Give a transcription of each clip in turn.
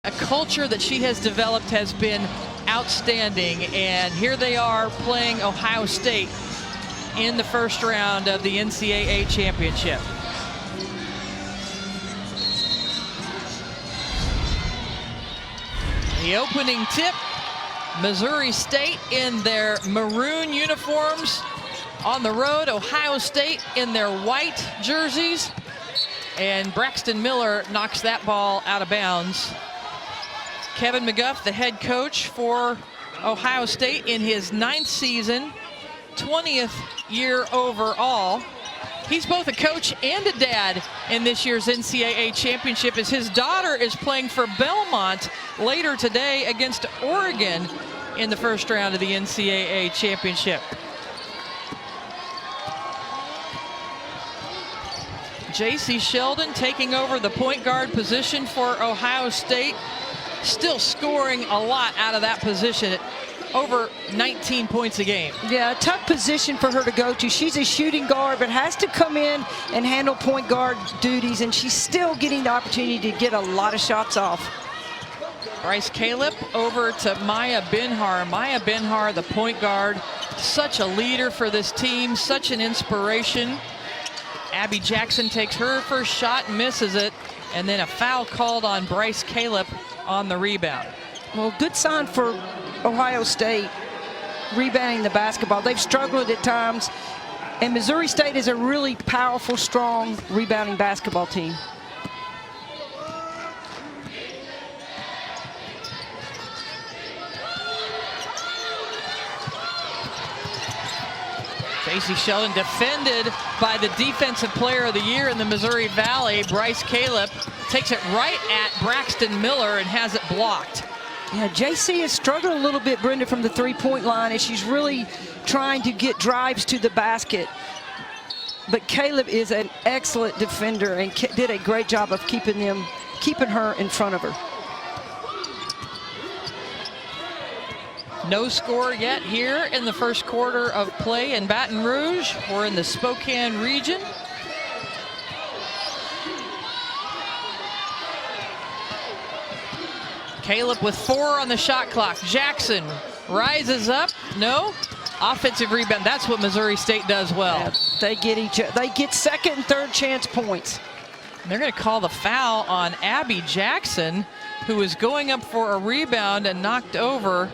A culture that she has developed has been outstanding, and here they are playing Ohio State in the first round of the NCAA championship. The opening tip, Missouri State in their maroon uniforms on the road, Ohio State in their white jerseys, and Braxton Miller knocks that ball out of bounds. Kevin McGuff, the head coach for Ohio State in his 9th season, 20th year overall. He's both a coach and a dad in this year's NCAA championship, as his daughter is playing for Belmont later today against Oregon in the first round of the NCAA championship. J.C. Sheldon taking over the point guard position for Ohio State, still scoring a lot out of that position at over 19 points a game. Yeah, a tough position for her to go to. She's a shooting guard, but has to come in and handle point guard duties, and she's still getting the opportunity to get a lot of shots off. Bryce Caleb over to Maya Binhar. Maya Binhar, the point guard, such a leader for this team, such an inspiration. Abby Jackson takes her first shot and misses it, and then a foul called on Bryce Caleb on the rebound. Well, good sign for Ohio State rebounding the basketball. They've struggled at times, and Missouri State is a really powerful, strong rebounding basketball team. J.C. Sheldon defended by the Defensive Player of the Year in the Missouri Valley. Bryce Caleb takes it right at Braxton Miller and has it blocked. Yeah, J.C. has struggled a little bit, Brenda, from the three-point line, as she's really trying to get drives to the basket. But Caleb is an excellent defender and did a great job of keeping her in front of her. No score yet here in the first quarter of play in Baton Rouge. We're in the Spokane region. Caleb with 4 on the shot clock. Jackson rises up. No. Offensive rebound. That's what Missouri State does well. Yeah, they get second and third chance points. They're going to call the foul on Abby Jackson, who was going up for a rebound and knocked over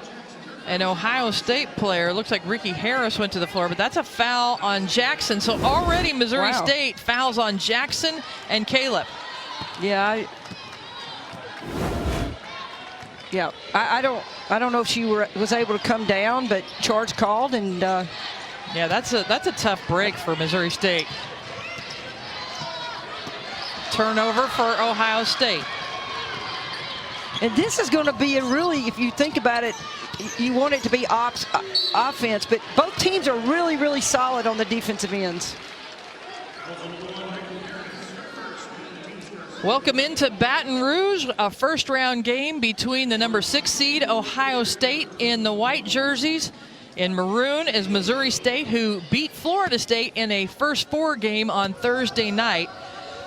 an Ohio State player. Looks like Ricky Harris went to the floor, but that's a foul on Jackson. So already Missouri State fouls on Jackson and Caleb. Yeah, I don't know if she was able to come down, but charge called, and yeah, that's a tough break for Missouri State. Turnover for Ohio State. And this is going to be a really, if you think about it, you want it to be offense, but both teams are really, really solid on the defensive ends. Welcome into Baton Rouge, a first-round game between the number 6 seed Ohio State in the white jerseys. In maroon is Missouri State, who beat Florida State in a first 4 game on Thursday night.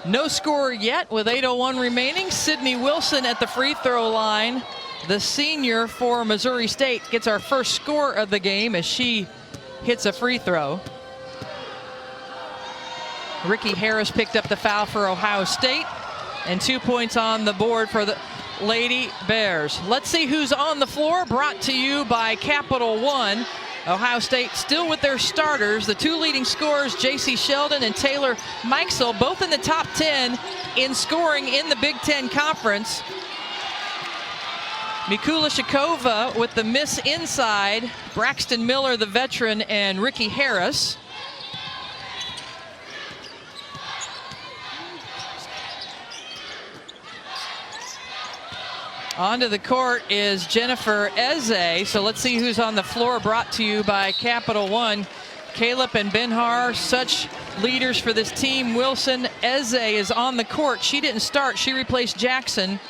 No score yet with 8:01 remaining. Sydney Wilson at the free throw line. The senior for Missouri State gets our first score of the game as she hits a free throw. Ricky Harris picked up the foul for Ohio State, and 2 points on the board for the Lady Bears. Let's see who's on the floor, brought to you by Capital One. Ohio State still with their starters. The 2 leading scorers, J.C. Sheldon and Taylor Mikesell, both in the top 10 in scoring in the Big Ten Conference. Mikula Shakova with the miss inside, Braxton Miller, the veteran, and Ricky Harris. Onto the court is Jennifer Eze. So let's see who's on the floor, brought to you by Capital One. Caleb and Binhar, such leaders for this team. Wilson, Eze is on the court. She didn't start, she replaced Jackson.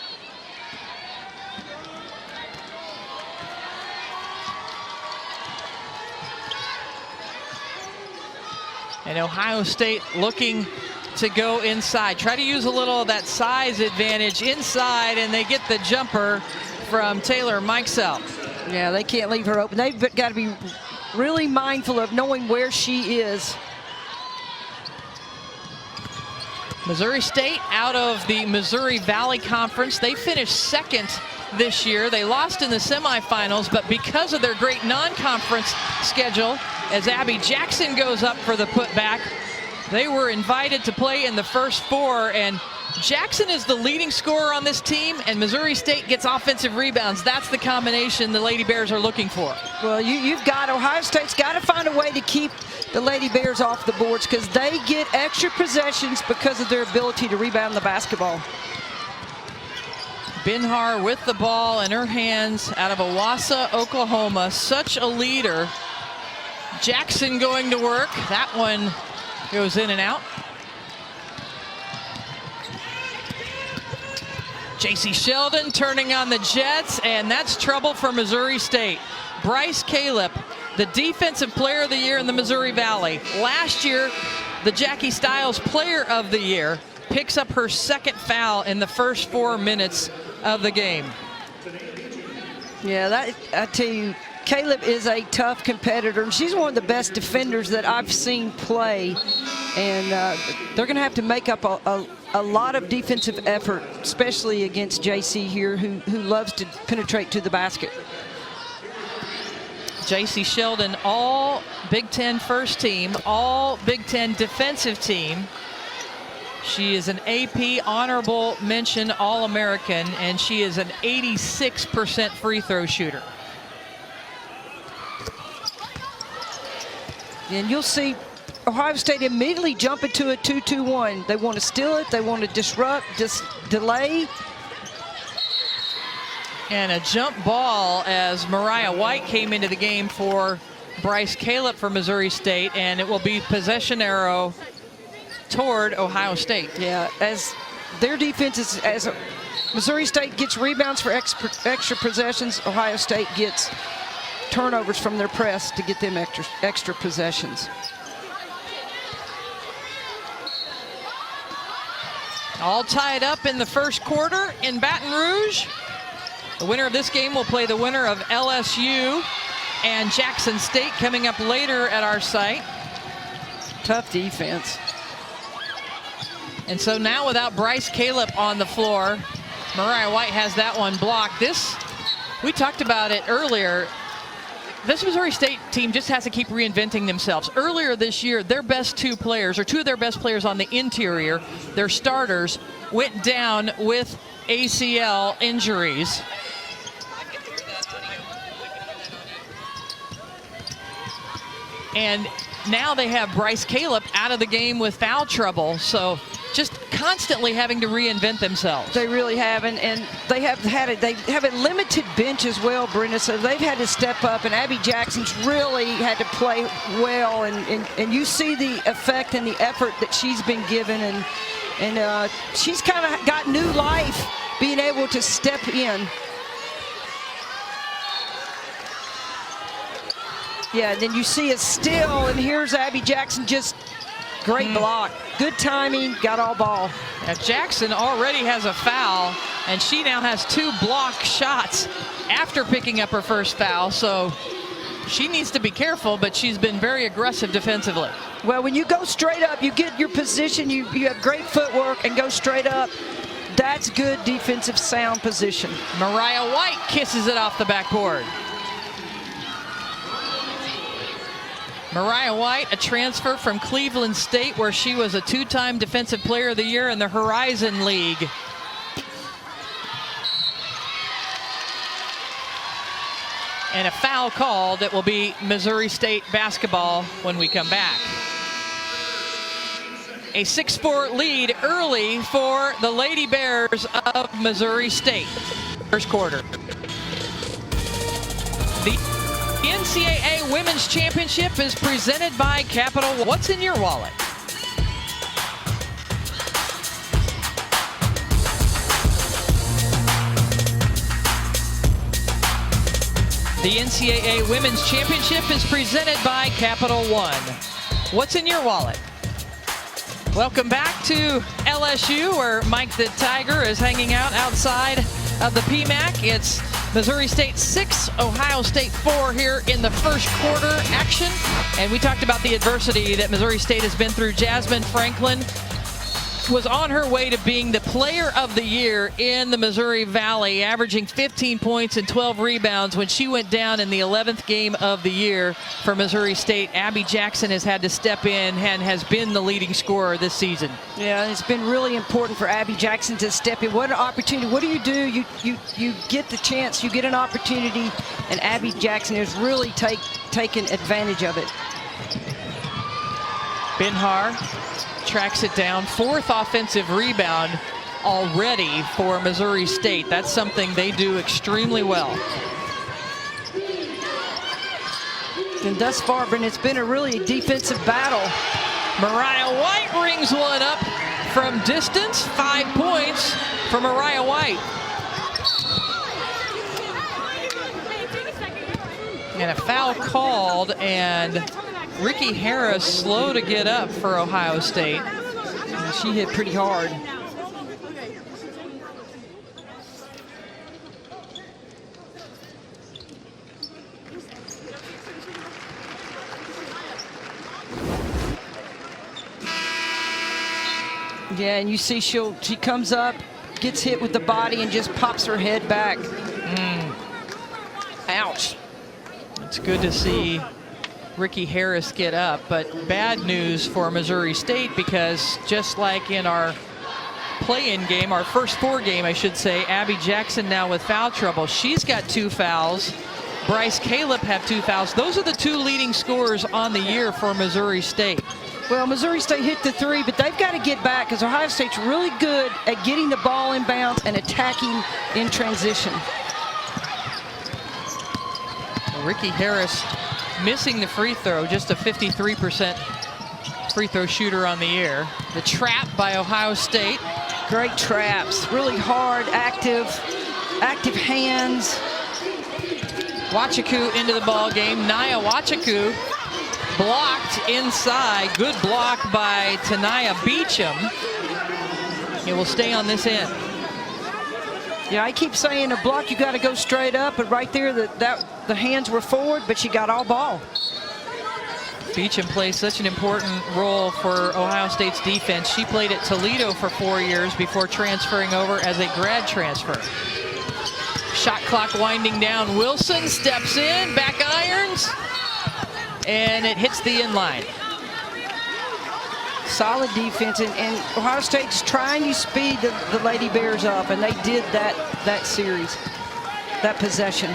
And Ohio State looking to go inside. Try to use a little of that size advantage inside, and they get the jumper from Taylor Mikesell. Yeah, they can't leave her open. They've got to be really mindful of knowing where she is. Missouri State out of the Missouri Valley Conference. They finished second this year. They lost in the semifinals, but because of their great non-conference schedule, as Abby Jackson goes up for the putback, they were invited to play in the first four, and Jackson is the leading scorer on this team, and Missouri State gets offensive rebounds. That's the combination the Lady Bears are looking for. Well, Ohio State's got to find a way to keep the Lady Bears off the boards, because they get extra possessions because of their ability to rebound the basketball. Binhar with the ball in her hands out of Owasso, Oklahoma. Such a leader. Jackson going to work. That one goes in and out. J.C. Sheldon turning on the Jets, and that's trouble for Missouri State. Bryce Caleb, the Defensive Player of the Year in the Missouri Valley. Last year, the Jackie Stiles Player of the Year, picks up her second foul in the first 4 minutes of the game. Yeah, I tell you, Caleb is a tough competitor, and she's one of the best defenders that I've seen play. And they're going to have to make up a lot of defensive effort, especially against JC here, who loves to penetrate to the basket. J.C. Sheldon, all Big Ten first team, all Big Ten defensive team. She is an AP honorable mention All-American, and she is an 86% free throw shooter. And you'll see Ohio State immediately jump into a 2-2-1. They want to steal it. They want to disrupt, just delay. And a jump ball as Mariah White came into the game for Bryce Caleb for Missouri State, and it will be possession arrow toward Ohio State. Yeah, as their defense is, as Missouri State gets rebounds for extra possessions, Ohio State gets turnovers from their press to get them extra possessions. All tied up in the first quarter in Baton Rouge. The winner of this game will play the winner of LSU and Jackson State coming up later at our site. Tough defense. And so now without Bryce Caleb on the floor, Mariah White has that one blocked. We talked about it earlier. This Missouri State team just has to keep reinventing themselves. Earlier this year, their best two players, or two of their best players on the interior, their starters, went down with ACL injuries. And now they have Bryce Caleb out of the game with foul trouble. So just constantly having to reinvent themselves. They really have, and they have a limited bench as well, Brenda, so they've had to step up, and Abby Jackson's really had to play well, and you see the effect and the effort that she's been given, and she's kind of got new life being able to step in. Yeah, then you see a steal, and here's Abby Jackson, just great block. Good timing, got all ball. Now Jackson already has a foul, and she now has 2 blocked shots after picking up her first foul, so she needs to be careful, but she's been very aggressive defensively. Well, when you go straight up, you get your position, you have great footwork and go straight up. That's good defensive sound position. Mariah White kisses it off the backboard. Mariah White, a transfer from Cleveland State, where she was a 2-time Defensive Player of the Year in the Horizon League. And a foul called. It will be Missouri State basketball when we come back. A 6-4 lead early for the Lady Bears of Missouri State. First quarter. The NCAA Women's Championship is presented by Capital. What's in your wallet? The NCAA Women's Championship is presented by Capital One. What's in your wallet? Welcome back to LSU, where Mike the Tiger is hanging out outside of the PMAC. It's Missouri State 6, Ohio State 4 here in the first quarter action. And we talked about the adversity that Missouri State has been through. Jasmine Franklin was on her way to being the player of the year in the Missouri Valley, averaging 15 points and 12 rebounds when she went down in the 11th game of the year for Missouri State. Abby Jackson has had to step in and has been the leading scorer this season. Yeah, it's been really important for Abby Jackson to step in. What an opportunity. What do? You get the chance, you get an opportunity, and Abby Jackson has really taken advantage of it. Binhar tracks it down. 4th offensive rebound already for Missouri State. That's something they do extremely well. And thus far, Brent, it's been a really defensive battle. Mariah White rings one up from distance. 5 points for Mariah White. And a foul called, and Ricky Harris slow to get up for Ohio State. She hit pretty hard. Yeah, and you see she comes up, gets hit with the body, and just pops her head back. Ouch. It's good to see Ricky Harris get up, but bad news for Missouri State, because just like in our play-in game, our first 4 game, I should say, Abby Jackson now with foul trouble. She's got 2 fouls. Bryce Caleb have 2 fouls. Those are the 2 leading scorers on the year for Missouri State. Well, Missouri State hit the 3, but they've got to get back, because Ohio State's really good at getting the ball in bounds and attacking in transition. Ricky Harris missing the free throw, just a 53% free throw shooter on the year. The trap by Ohio State. Great traps, really hard, active hands. Wachiku into the ball game. Nia Wachiku blocked inside. Good block by Tanaya Beecham. It will stay on this end. Yeah, I keep saying a block, you got to go straight up, but right there, the hands were forward, but she got all ball. Beecham plays such an important role for Ohio State's defense. She played at Toledo for 4 years before transferring over as a grad transfer. Shot clock winding down. Wilson steps in, back irons, and it hits the inline. Solid defense, and Ohio State's trying to speed the Lady Bears up, and they did that series, that possession.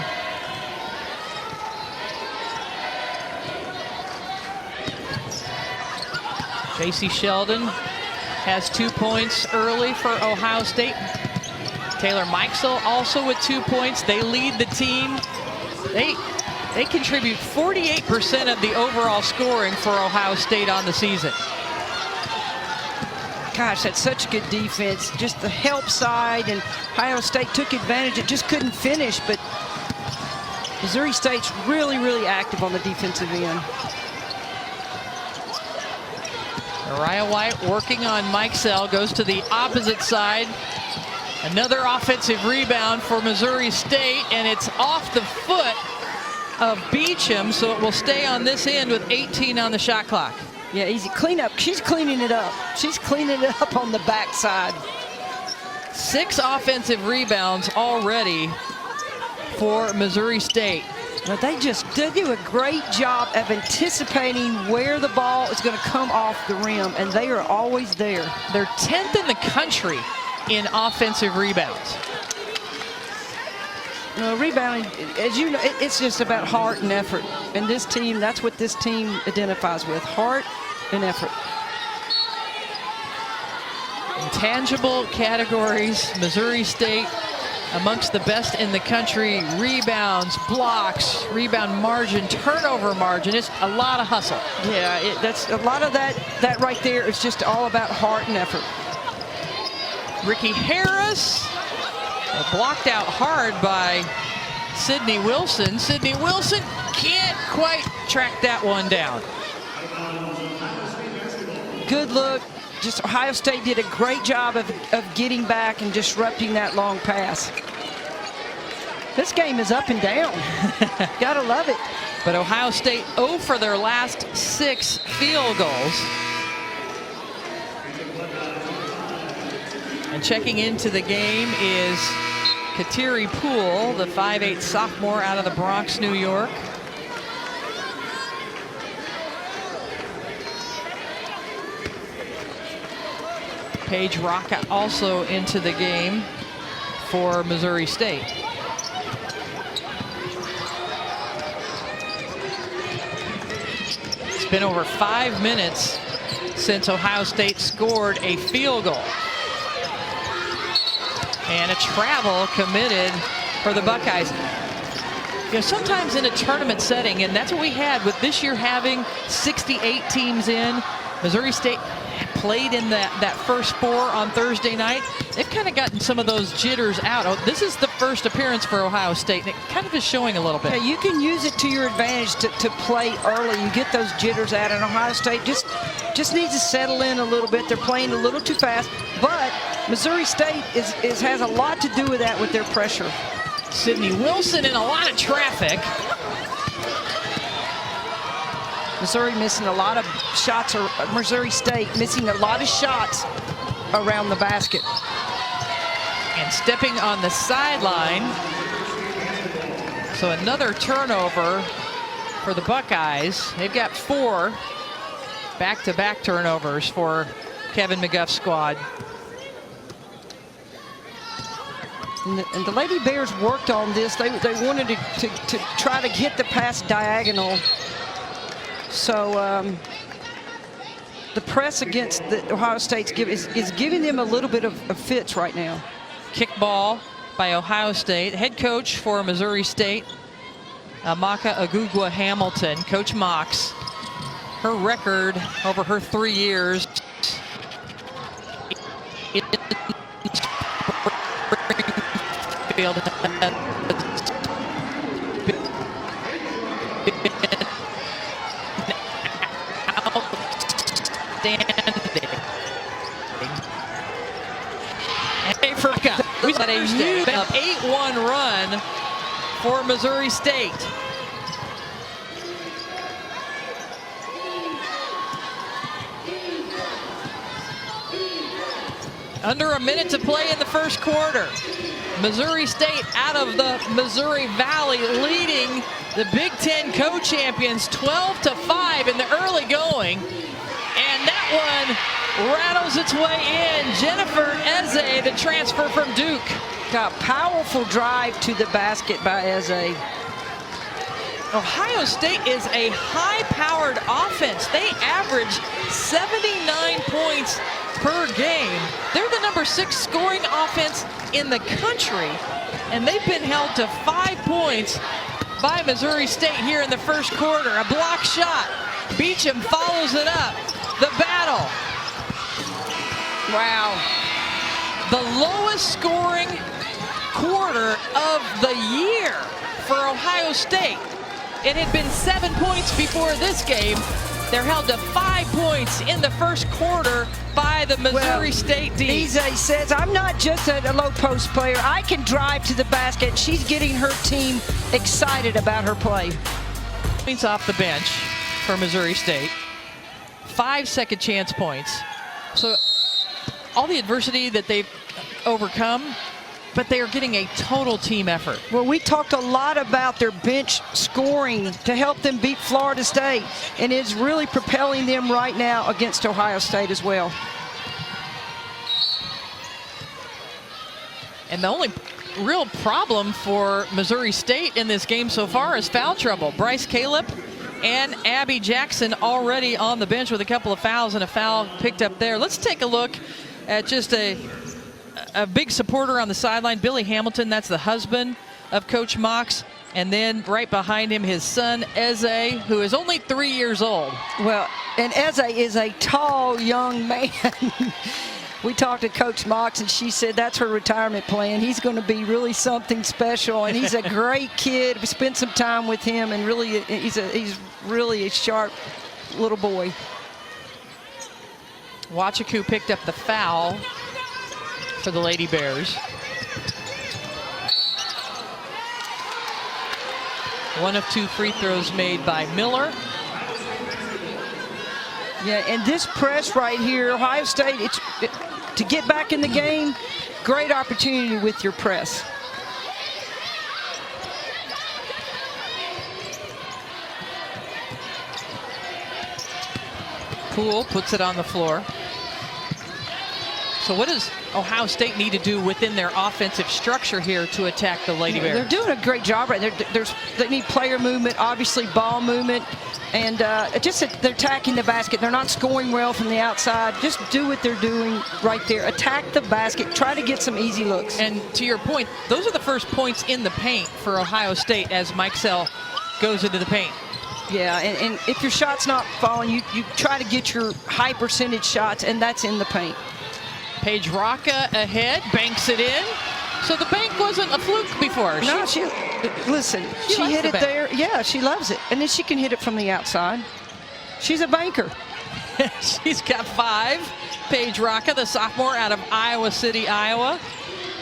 J.C. Sheldon has 2 points early for Ohio State. Taylor Mikesell also with 2 points. They lead the team. They contribute 48% of the overall scoring for Ohio State on the season. Gosh, that's such good defense. Just the help side, and Ohio State took advantage. It just couldn't finish, but Missouri State's really, really active on the defensive end. Mariah White working on Mikesell, goes to the opposite side. Another offensive rebound for Missouri State, and it's off the foot of Beecham, so it will stay on this end with 18 on the shot clock. Yeah, easy cleanup. She's cleaning it up. She's cleaning it up on the backside. 6 offensive rebounds already for Missouri State. Now they do a great job of anticipating where the ball is going to come off the rim, and they are always there. They're 10th in the country in offensive rebounds. Rebounding, as you know, it's just about heart and effort. And this team, that's what this team identifies with, heart and effort. Intangible categories, Missouri State amongst the best in the country. Rebounds, blocks, rebound margin, turnover margin. It's a lot of hustle. Yeah, that's a lot of that right there is just all about heart and effort. Ricky Harris blocked out hard by Sydney Wilson. Sydney Wilson can't quite track that one down. Good look, just Ohio State did a great job of getting back and disrupting that long pass. This game is up and down. Gotta love it. But Ohio State 0 for their last 6 field goals. And checking into the game is Kateri Poole, the 5'8" sophomore out of the Bronx, New York. Paige Rocca also into the game for Missouri State. It's been over 5 minutes since Ohio State scored a field goal. And a travel committed for the Buckeyes. You know, sometimes in a tournament setting, and that's what we had with this year having 68 teams in, Missouri State played in that first 4 on Thursday night. They've kind of gotten some of those jitters out. Oh, this is the first appearance for Ohio State, and it kind of is showing a little bit. Yeah, you can use it to your advantage to play early and get those jitters out, and Ohio State just needs to settle in a little bit. They're playing a little too fast, but Missouri State has a lot to do with that, with their pressure. Sydney Wilson in a lot of traffic. Missouri missing a lot of shots, or Missouri State missing a lot of shots around the basket. And stepping on the sideline. So another turnover for the Buckeyes. They've got 4 back-to-back turnovers for Kevin McGuff's squad. And the Lady Bears worked on this. They wanted to try to hit the pass diagonal. So the press against the Ohio State's is giving them a little bit of fits right now. Kick ball by Ohio State. Head coach for Missouri State, Amaka Agugwa Hamilton. Coach Mox, her record over her 3 years in Springfield outstanding. And Africa, we got a new 8-1 run for Missouri State. Under a minute to play in the first quarter. Missouri State out of the Missouri Valley, leading the Big Ten co-champions 12-5 in the early going. And that one rattles its way in. Jennifer Eze, the transfer from Duke. Got powerful drive to the basket by Eze. Ohio State is a high-powered offense. They average 79 points per game. They're the number 6 scoring offense in the country, and they've been held to 5 points by Missouri State here in the first quarter. A block shot. Beecham follows it up. The battle. Wow. The lowest scoring quarter of the year for Ohio State. It had been 7 points before this game. They're held to 5 points in the first quarter by the Missouri State D. Eze says, I'm not just a low post player. I can drive to the basket. She's getting her team excited about her play. Points off the bench for Missouri State. 5 second chance points. So all the adversity that they've overcome, but they are getting a total team effort. Well, we talked a lot about their bench scoring to help them beat Florida State, and it's really propelling them right now against Ohio State as well. And the only real problem for Missouri State in this game so far is foul trouble. Bryce Caleb and Abby Jackson already on the bench with a couple of fouls, and a foul picked up there. Let's take a look at just a big supporter on the sideline, Billy Hamilton. That's the husband of Coach Mox. And then right behind him, his son, Eze, who is only 3 years old. Well, and Eze is a tall young man. We talked to Coach Mox, and she said that's her retirement plan. He's going to be really something special, and he's a great kid. We spent some time with him, and really, he's really a sharp little boy. Wachiku picked up the foul for the Lady Bears. One of 2 free throws made by Miller. Yeah, and this press right here, Ohio State, to get back in the game, great opportunity with your press. Poole puts it on the floor. So what does Ohio State need to do within their offensive structure here to attack the Lady Bears? They're doing a great job right there. They need player movement, obviously ball movement, and just that they're attacking the basket. They're not scoring well from the outside. Just do what they're doing right there. Attack the basket. Try to get some easy looks. And to your point, those are the first points in the paint for Ohio State as Mike Sell goes into the paint. Yeah, and if your shot's not falling, you try to get your high percentage shots, and that's in the paint. Paige Rocca ahead, banks it in. So the bank wasn't a fluke before. No, she hit it there. Yeah, she loves it. And then she can hit it from the outside. She's a banker. She's got 5. Paige Rocca, the sophomore out of Iowa City, Iowa.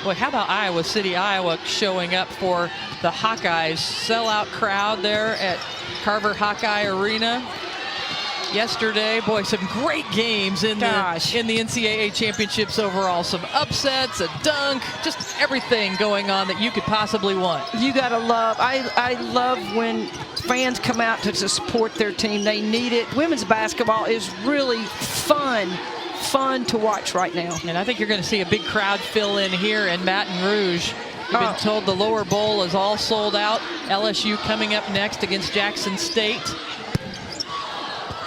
Boy, how about Iowa City, Iowa showing up for the Hawkeyes? Sellout crowd there at Carver Hawkeye Arena yesterday. Boy, some great games in the NCAA championships overall. Some upsets, a dunk, just everything going on that you could possibly want. You gotta love, I love when fans come out to support their team. They need it. Women's basketball is really fun to watch right now. And I think you're going to see a big crowd fill in here in Baton Rouge. We've been told the lower bowl is all sold out. LSU coming up next against Jackson State.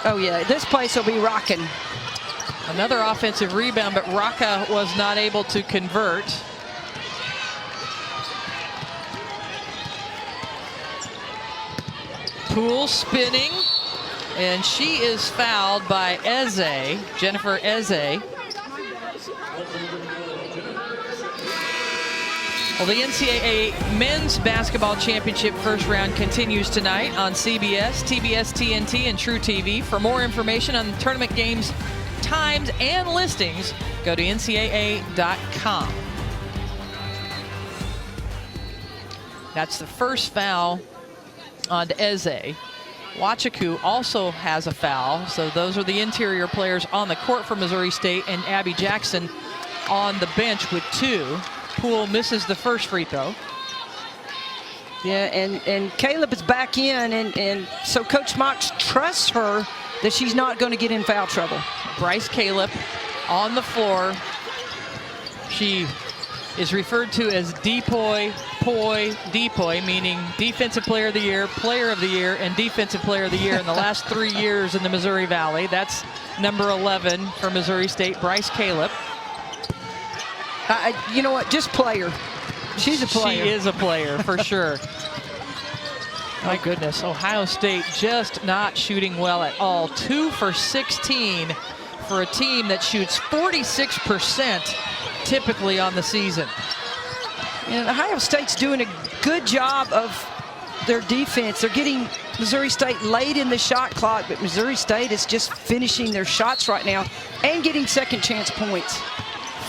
Oh yeah, this place will be rocking. Another offensive rebound, but Rocca was not able to convert. Poole spinning, and she is fouled by Eze, Jennifer Eze. Well, the NCAA Men's Basketball Championship first round continues tonight on CBS, TBS, TNT, and True TV. For more information on the tournament games, times, and listings, go to ncaa.com. That's the first foul on Eze. Wachiku also has a foul, so those are the interior players on the court for Missouri State, and Abby Jackson on the bench with 2. Poole misses the first free throw. Yeah, and Caleb is back in, and so Coach Mox trusts her that she's not going to get in foul trouble. Bryce Caleb on the floor. She is referred to as Depoy, meaning Defensive Player of the Year, and Defensive Player of the Year in the last 3 years in the Missouri Valley. That's number 11 for Missouri State, Bryce Caleb. You know what? Just player. She's a player. She is a player, for sure. My goodness, Ohio State just not shooting well at all. 2 for 16 for a team that shoots 46% typically on the season. And Ohio State's doing a good job of their defense. They're getting Missouri State late in the shot clock, but Missouri State is just finishing their shots right now and getting second chance points.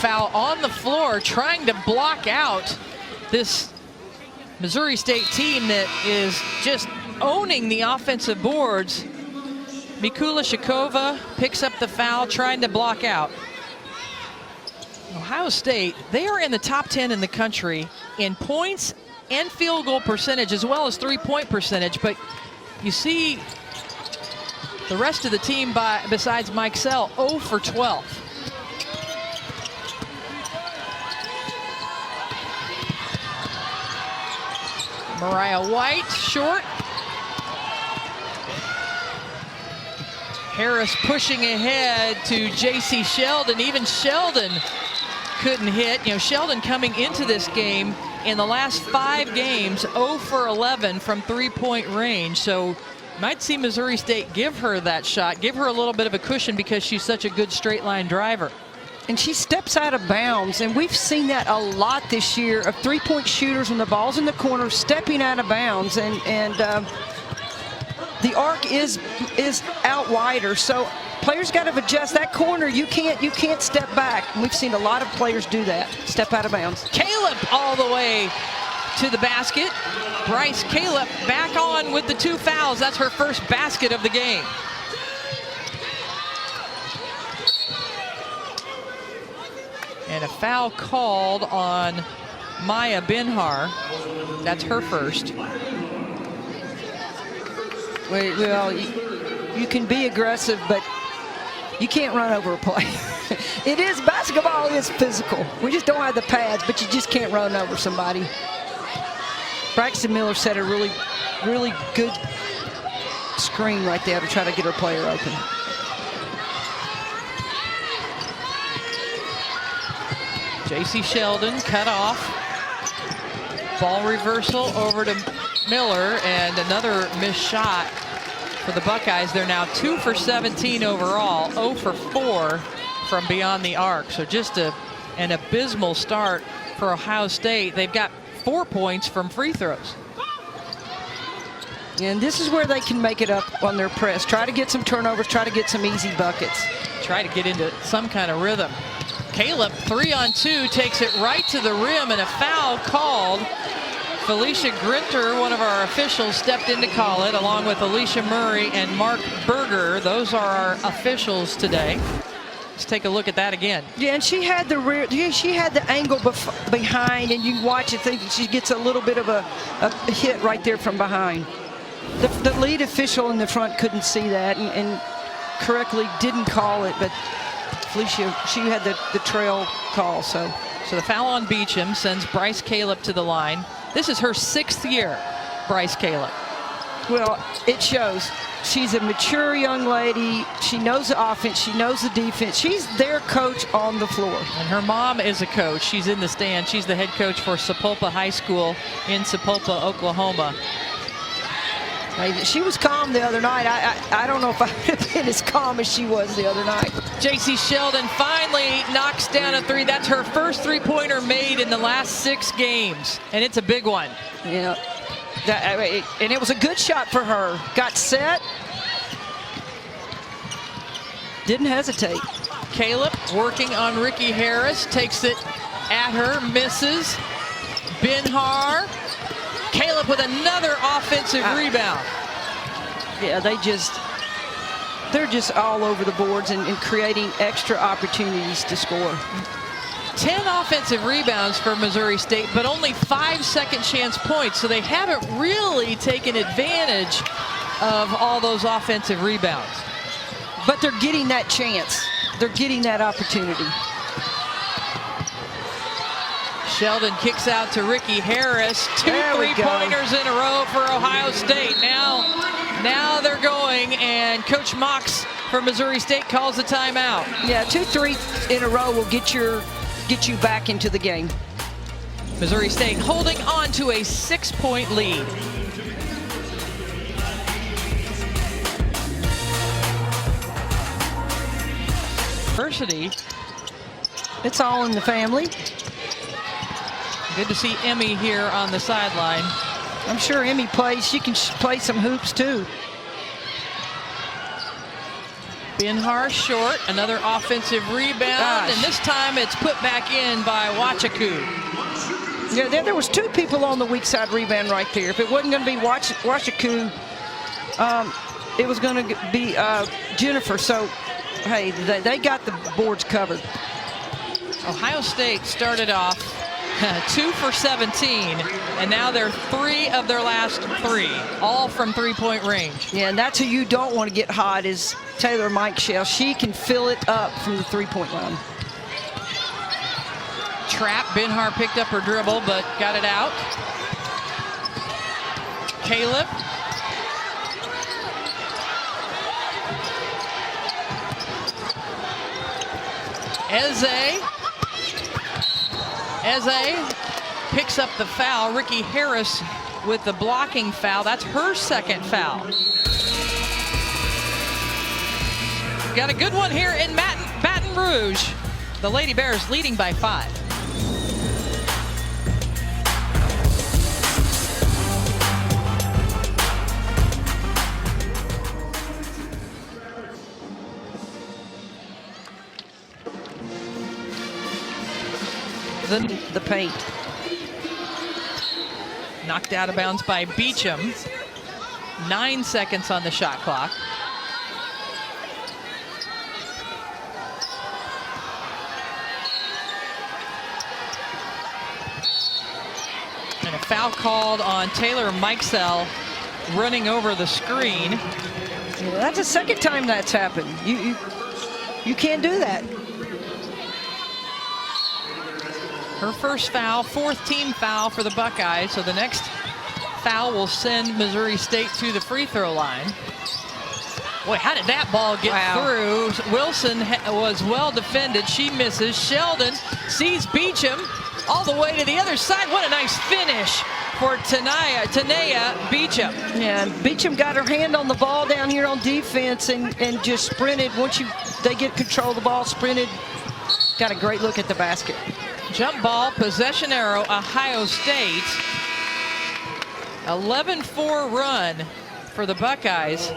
Foul on the floor, trying to block out this Missouri State team that is just owning the offensive boards. Mikula Shakova picks up the foul, trying to block out. Ohio State, they are in the top 10 in the country in points and field goal percentage, as well as three-point percentage. But you see the rest of the team, besides Mike Sell, 0 for 12. Mariah White, short. Harris pushing ahead to J.C. Sheldon. Even Sheldon couldn't hit. You know, Sheldon coming into this game in the last 5 games, 0 for 11 from three-point range. So might see Missouri State give her that shot, give her a little bit of a cushion because she's such a good straight-line driver. And she steps out of bounds, and we've seen that a lot this year of three-point shooters when the ball's in the corner stepping out of bounds, and the arc is out wider, so players got to adjust. That corner, you can't step back. And we've seen a lot of players do that, step out of bounds. Caleb all the way to the basket. Bryce Caleb back on with the 2 fouls. That's her first basket of the game. And a foul called on Maya Binhar. That's her first. Well, you can be aggressive, but you can't run over a play. It is, basketball is physical. We just don't have the pads, but you just can't run over somebody. Braxton Miller set a really, really good screen right there to try to get her player open. J.C. Sheldon cut off. Ball reversal over to Miller, and another missed shot for the Buckeyes. They're now 2 for 17 overall, 0 for 4 from beyond the arc. So just an abysmal start for Ohio State. They've got 4 points from free throws. And this is where they can make it up on their press. Try to get some turnovers, try to get some easy buckets. Try to get into some kind of rhythm. Caleb, 3-on-2, takes it right to the rim, and a foul called. Felicia Grinter, one of our officials, stepped in to call it, along with Alicia Murray and Mark Berger. Those are our officials today. Let's take a look at that again. Yeah, and she had the rear. Yeah, she had the angle behind, and you watch it. Think she gets a little bit of a hit right there from behind. The lead official in the front couldn't see that and correctly didn't call it, but Felicia, she had the trail call. So the foul on Beecham sends Bryce Caleb to the line. This is her 6th year, Bryce Caleb. Well, it shows. She's a mature young lady. She knows the offense. She knows the defense. She's their coach on the floor. And her mom is a coach. She's in the stand. She's the head coach for Sapulpa High School in Sapulpa, Oklahoma. She was calm the other night. I don't know if I would have been as calm as she was the other night. J.C. Sheldon finally knocks down a 3. That's her first 3-pointer made in the last 6 games, and it's a big one. Yeah, and it was a good shot for her. Got set, didn't hesitate. Caleb working on Ricky Harris, takes it at her, misses. Binhar. Caleb with another offensive rebound. Yeah, they're just all over the boards and creating extra opportunities to score. 10 offensive rebounds for Missouri State, but only 5 second chance points. So they haven't really taken advantage of all those offensive rebounds. But they're getting that chance. They're getting that opportunity. Sheldon kicks out to Ricky Harris. 2 3-pointers in a row for Ohio State. Now they're going, and Coach Mox for Missouri State calls a timeout. Yeah, 2 3 in a row will get you back into the game. Missouri State holding on to a 6-point lead. University. It's all in the family. Good to see Emmy here on the sideline. I'm sure Emmy plays. She can play some hoops too. Binhar short, another offensive rebound, and this time it's put back in by Wachaku. Yeah, there was 2 people on the weak side rebound right there. If it wasn't going to be Wachaku, it was going to be Jennifer. So, hey, they got the boards covered. Ohio State started off 2 for 17, and now they're 3 of their last 3, all from 3-point range. Yeah, and that's who you don't want to get hot is Taylor Mike Shell. She can fill it up from the 3-point line. Trap, Binhar picked up her dribble, but got it out. Caleb. Eze picks up the foul. Ricky Harris with the blocking foul. That's her 2nd foul. Got a good one here in Baton Rouge. The Lady Bears leading by 5. than the paint. Knocked out of bounds by Beecham. 9 seconds on the shot clock. And a foul called on Taylor Mikesell running over the screen. Yeah, that's the second time that's happened. You can't do that. Her first foul, 4th team foul for the Buckeyes. So the next foul will send Missouri State to the free throw line. Boy, how did that ball get through? Wilson was well defended. She misses. Sheldon sees Beecham all the way to the other side. What a nice finish for Tanea Beecham. Yeah, and Beecham got her hand on the ball down here on defense and just sprinted. Once they get control of the ball, sprinted. Got a great look at the basket. Jump ball, possession arrow, Ohio State. 11-4 run for the Buckeyes.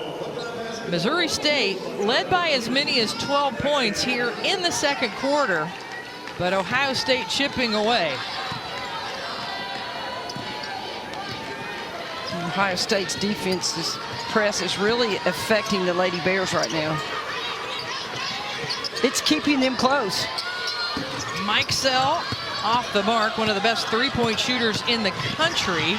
Missouri State led by as many as 12 points here in the second quarter, but Ohio State chipping away. Ohio State's defense's press is really affecting the Lady Bears right now. It's keeping them close. Mikesell off the mark, one of the best three-point shooters in the country.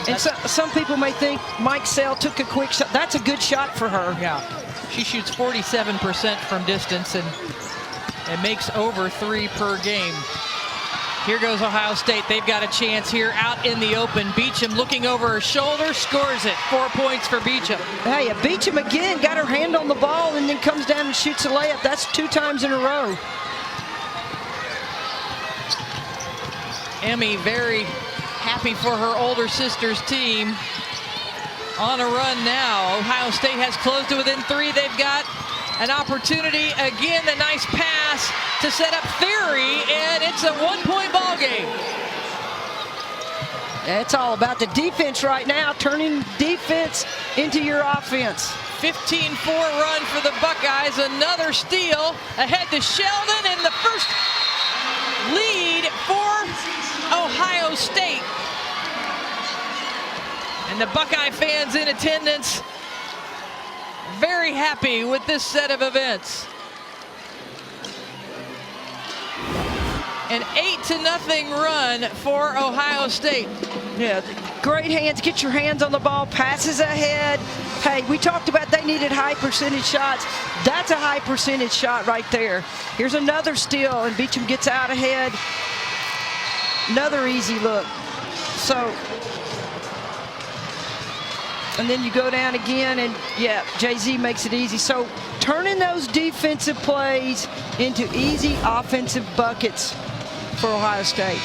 And some people may think Mikesell took a quick shot. That's a good shot for her. Yeah, she shoots 47% from distance and makes over 3 per game. Here goes Ohio State. They've got a chance here out in the open. Beecham looking over her shoulder, scores it. 4 points for Beecham. Hey, Beecham again got her hand on the ball and then comes down and shoots a layup. That's 2 times in a row. Emmy very happy for her older sister's team. On a run now. Ohio State has closed to within 3. They've got an opportunity. Again, the nice pass to set up Theory, and it's a 1-point ball game. It's all about the defense right now, turning defense into your offense. 15-4 run for the Buckeyes. Another steal ahead to Sheldon, and the first lead for Ohio State. And the Buckeye fans in attendance very happy with this set of events. An 8-0 run for Ohio State. Yeah, great hands. Get your hands on the ball. Passes ahead. Hey, we talked about they needed high percentage shots. That's a high percentage shot right there. Here's another steal, and Beecham gets out ahead. Another easy look. So, and then you go down again, and yeah, Jay-Z makes it easy. So turning those defensive plays into easy offensive buckets for Ohio State.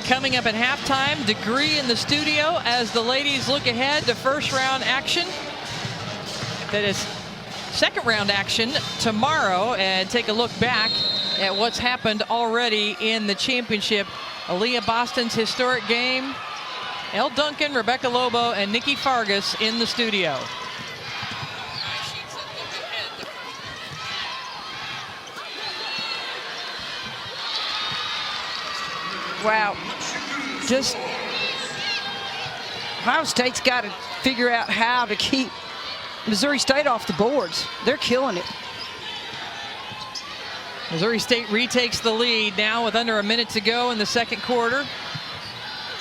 Coming up at halftime, Degree in the studio as the ladies look ahead to first round action. That is second round action tomorrow, and take a look back at what's happened already in the championship. Aaliyah Boston's historic game. Elle Duncan, Rebecca Lobo, and Nikki Fargas in the studio. Wow. Just Ohio State's got to figure out how to keep Missouri State off the boards. They're killing it. Missouri State retakes the lead now with under a minute to go in the second quarter.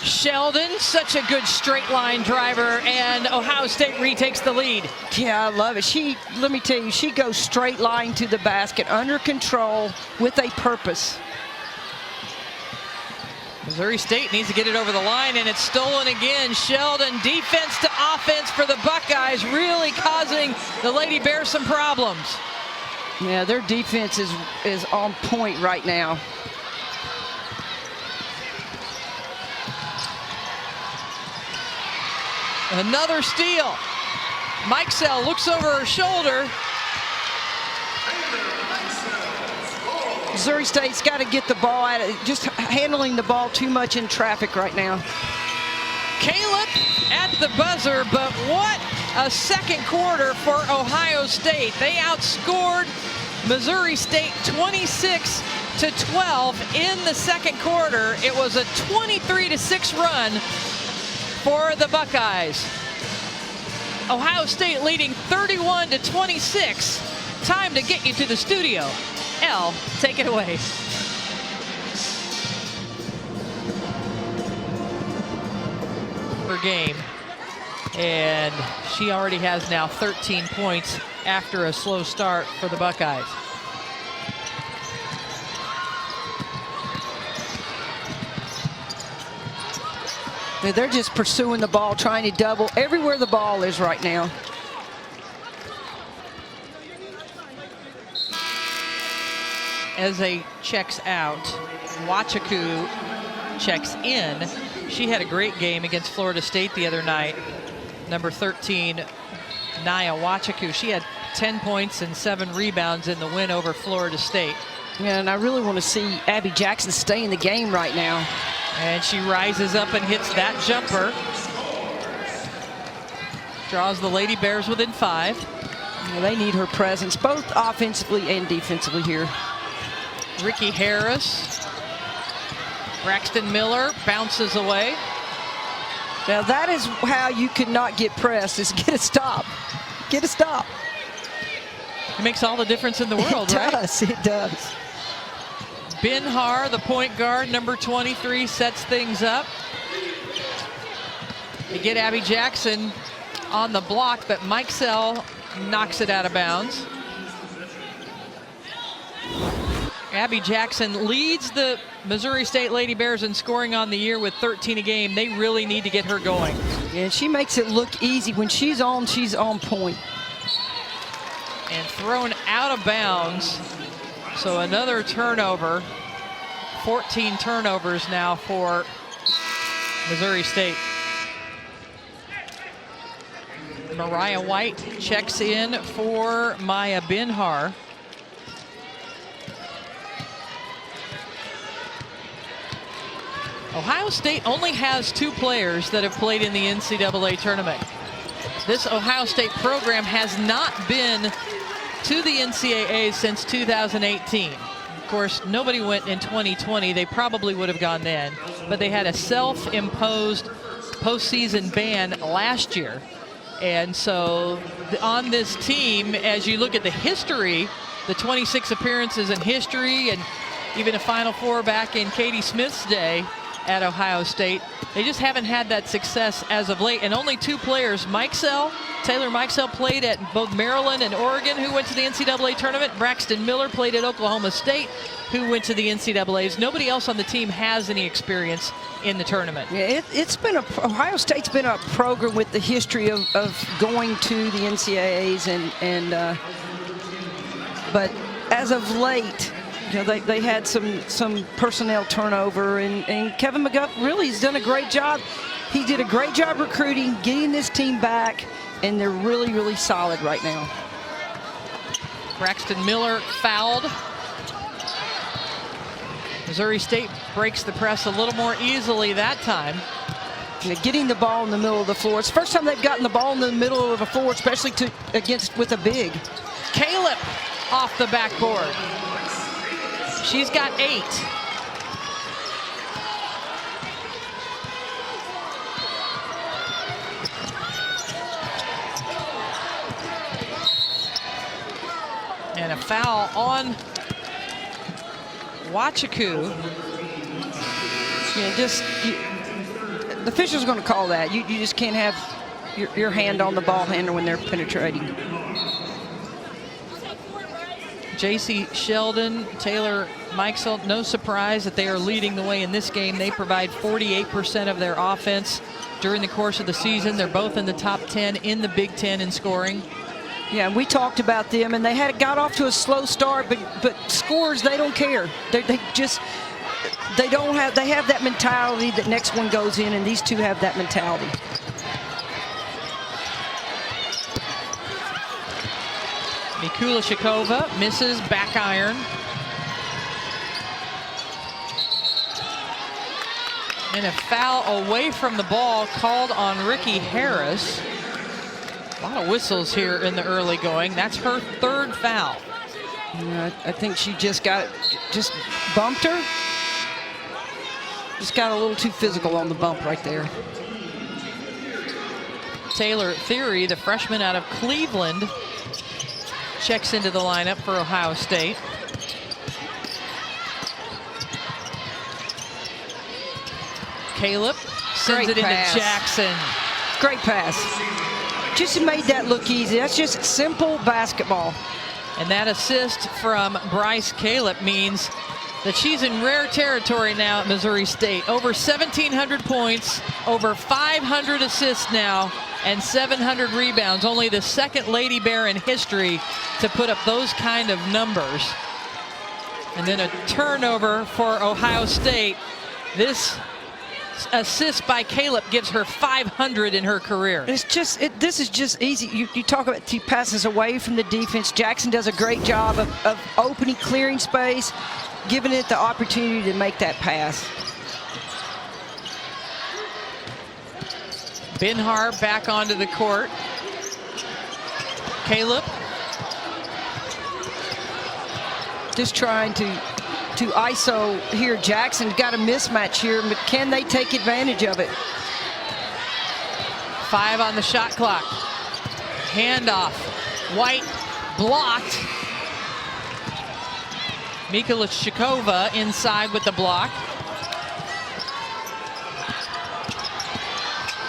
Sheldon, such a good straight line driver, and Ohio State retakes the lead. Yeah, I love it. Let me tell you, she goes straight line to the basket, under control, with a purpose. Missouri State needs to get it over the line, and it's stolen again. Sheldon, defense to offense for the Buckeyes, really causing the Lady Bears some problems. Yeah, their defense is on point right now. Another steal. Mikesell looks over her shoulder. Missouri State's got to get the ball out of it. Just handling the ball too much in traffic right now. Caleb at the buzzer, but what a second quarter for Ohio State. They outscored Missouri State 26-12 in the second quarter. It was a 23-6 run for the Buckeyes. Ohio State leading 31-26. Time to get you to the studio. Elle, take it away. Per game. And she already has now 13 points after a slow start for the Buckeyes. They're just pursuing the ball, trying to double everywhere the ball is right now. Eze checks out. Wachaku checks in. She had a great game against Florida State the other night. Number 13, Nia Wachaku. She had 10 points and 7 rebounds in the win over Florida State. Yeah, and I really want to see Abby Jackson stay in the game right now. And she rises up and hits that jumper. Draws the Lady Bears within 5. Yeah, they need her presence, both offensively and defensively here. Ricky Harris. Braxton Miller bounces away. Now that is how you cannot get pressed, is get a stop. Get a stop. It makes all the difference in the world, right? It does, it does. Binhar, the point guard, number 23, sets things up. You get Abby Jackson on the block, but Mike Sell knocks it out of bounds. Abby Jackson leads the Missouri State Lady Bears in scoring on the year with 13 a game. They really need to get her going. Yeah, she makes it look easy. When she's on point. And thrown out of bounds. So another turnover. 14 turnovers now for Missouri State. Mariah White checks in for Maya Binhar. Ohio State only has 2 players that have played in the NCAA tournament. This Ohio State program has not been to the NCAA since 2018. Of course, nobody went in 2020. They probably would have gone then, but they had a self-imposed postseason ban last year. And so on this team, as you look at the history, the 26 appearances in history, and even a Final Four back in Katie Smith's day at Ohio State, they just haven't had that success as of late. And only 2 players, Taylor Mikesell played at both Maryland and Oregon, who went to the NCAA tournament. Braxton Miller played at Oklahoma State, who went to the NCAAs. Nobody else on the team has any experience in the tournament. Yeah, Ohio State's been a program with the history of going to the NCAAs, but as of late, you know, they had some personnel turnover, and Kevin McGuff really has done a great job. He did a great job recruiting, getting this team back, and they're really, really solid right now. Braxton Miller fouled. Missouri State breaks the press a little more easily that time. You know, getting the ball in the middle of the floor. It's the first time they've gotten the ball in the middle of the floor, especially with a big. Caleb off the backboard. She's got 8. And a foul on Wachaku. Yeah, the official's going to call that. You just can't have your hand on the ball handler when they're penetrating. J.C. Sheldon, Taylor Mikesell, no surprise that they are leading the way in this game. They provide 48% of their offense during the course of the season. They're both in the top 10 in the Big Ten in scoring. Yeah, we talked about them, and they got off to a slow start, but scores, they don't care. They have that mentality that next one goes in, and these two have that mentality. Mikulashikova misses, back iron. And a foul away from the ball called on Ricky Harris. A lot of whistles here in the early going. That's her 3rd foul. I think she just bumped her. Just got a little too physical on the bump right there. Taylor Theory, the freshman out of Cleveland, checks into the lineup for Ohio State. Caleb sends it into Jackson. Great pass. Just made that look easy. That's just simple basketball. And that assist from Bryce Caleb means that she's in rare territory now at Missouri State. Over 1,700 points, over 500 assists now, and 700 rebounds. Only the second Lady Bear in history to put up those kind of numbers. And then a turnover for Ohio State. This assist by Caleb gives her 500 in her career. It's just, this is just easy. You talk about she passes away from the defense. Jackson does a great job of opening, clearing space, giving it the opportunity to make that pass. Binhar back onto the court. Caleb. Just trying to ISO here. Jackson got a mismatch here, but can they take advantage of it? 5 on the shot clock. Handoff. White blocked. Mikola Shikova inside with the block.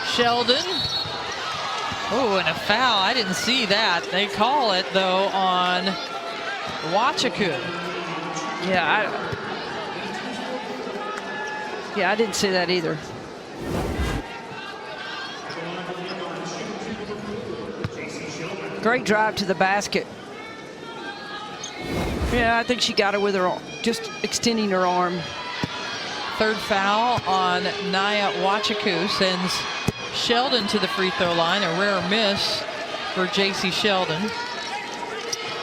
Sheldon. Oh, and a foul. I didn't see that. They call it, though, on Wachaku. Yeah, I didn't see that either. Great drive to the basket. Yeah, I think she got it with her, just extending her arm. Third foul on Naya Wachaku sends Sheldon to the free throw line. A rare miss for J.C. Sheldon.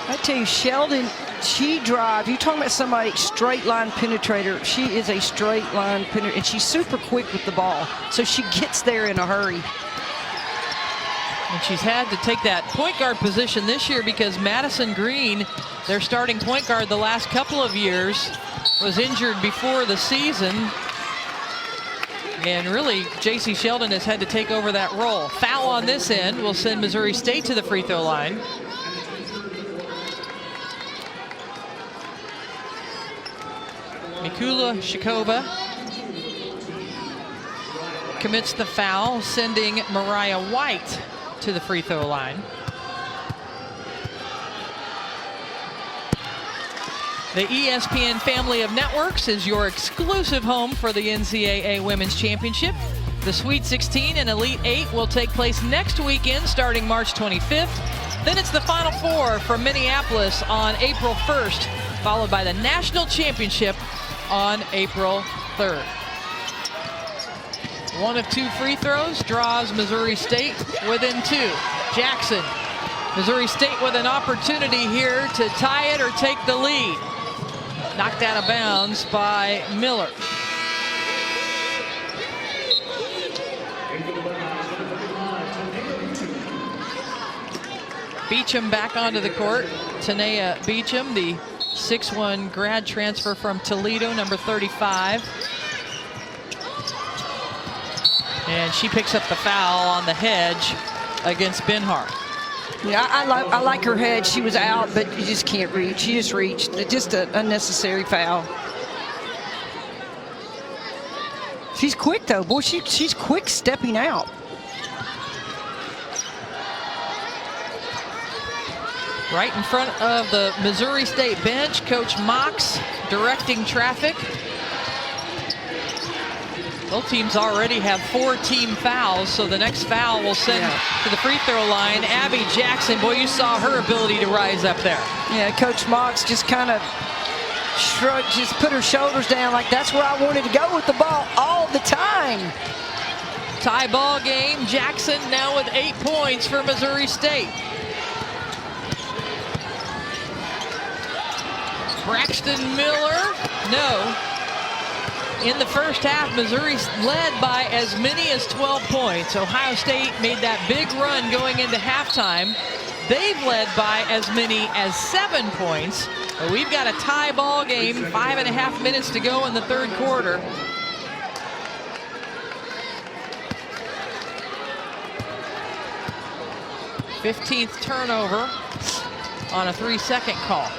I tell you, Sheldon, she drives. You're talking about somebody straight line penetrator. She is a straight line penetrator, and she's super quick with the ball. So she gets there in a hurry. And she's had to take that point guard position this year because Madison Green, their starting point guard the last couple of years, was injured before the season. And really, J.C. Sheldon has had to take over that role. Foul on this end will send Missouri State to the free throw line. Mikola Shikova commits the foul, sending Mariah White to the free throw line. The ESPN family of networks is your exclusive home for the NCAA Women's Championship. The Sweet 16 and Elite 8 will take place next weekend starting March 25th. Then it's the Final Four from Minneapolis on April 1st, followed by the National Championship on April 3rd. One of 2 free throws draws Missouri State within 2. Jackson. Missouri State with an opportunity here to tie it or take the lead. Knocked out of bounds by Miller. Beecham back onto the court. Tanea Beecham, the 6'1" grad transfer from Toledo, number 35. And she picks up the foul on the hedge against Binhar. Yeah, I like her head. She was out, but you just can't reach. She just reached. Just an unnecessary foul. She's quick, though. Boy, she's quick stepping out. Right in front of the Missouri State bench, Coach Mox directing traffic. Both teams already have 4 team fouls, so the next foul will send to the free throw line Abby Jackson. Boy, you saw her ability to rise up there. Yeah, Coach Mox just kind of shrugged, just put her shoulders down like that's where I wanted to go with the ball all the time. Tie ball game. Jackson now with 8 points for Missouri State. Braxton Miller, no. In the first half, Missouri led by as many as 12 points. Ohio State made that big run going into halftime. They've led by as many as 7 points. But we've got a tie ball game, 5.5 minutes to go in the third quarter. '15th turnover on a 3-second call.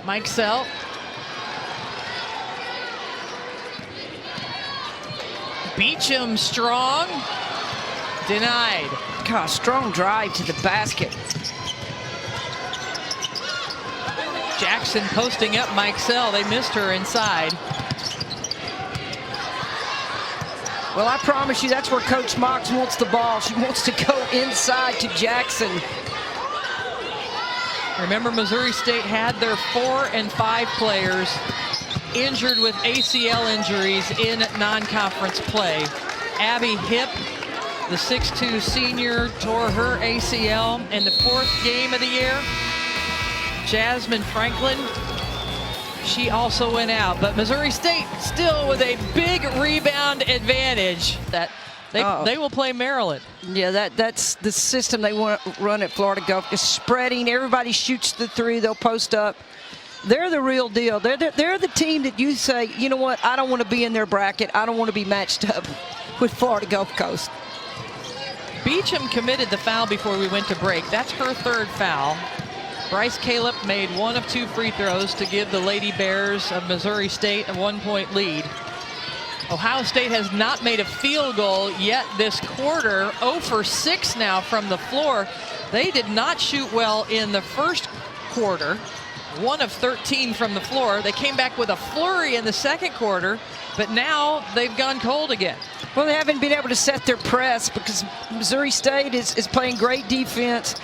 Mike Sell. Beecham strong. Denied. God, strong drive to the basket. Jackson posting up Mike Sell. They missed her inside. Well, I promise you, that's where Coach Mox wants the ball. She wants to go inside to Jackson. Remember, Missouri State had their 4 and 5 players injured with ACL injuries in non-conference play. Abby Hipp, the 6'2" senior, tore her ACL in the 4th game of the year. Jasmine Franklin, she also went out. But Missouri State still with a big rebound advantage. That they will play Maryland. Yeah, that's the system they want to run at Florida Gulf. Is spreading. Everybody shoots the three. They'll post up. They're the real deal. They're the team that you say, you know what, I don't want to be in their bracket. I don't want to be matched up with Florida Gulf Coast. Beecham committed the foul before we went to break. That's her 3rd foul. Bryce Caleb made 1 of 2 free throws to give the Lady Bears of Missouri State a 1-point lead. Ohio State has not made a field goal yet this quarter. 0 for 6 now from the floor. They did not shoot well in the first quarter. 1 of 13 from the floor. They came back with a flurry in the second quarter, but now they've gone cold again. Well, they haven't been able to set their press because Missouri State is playing great defense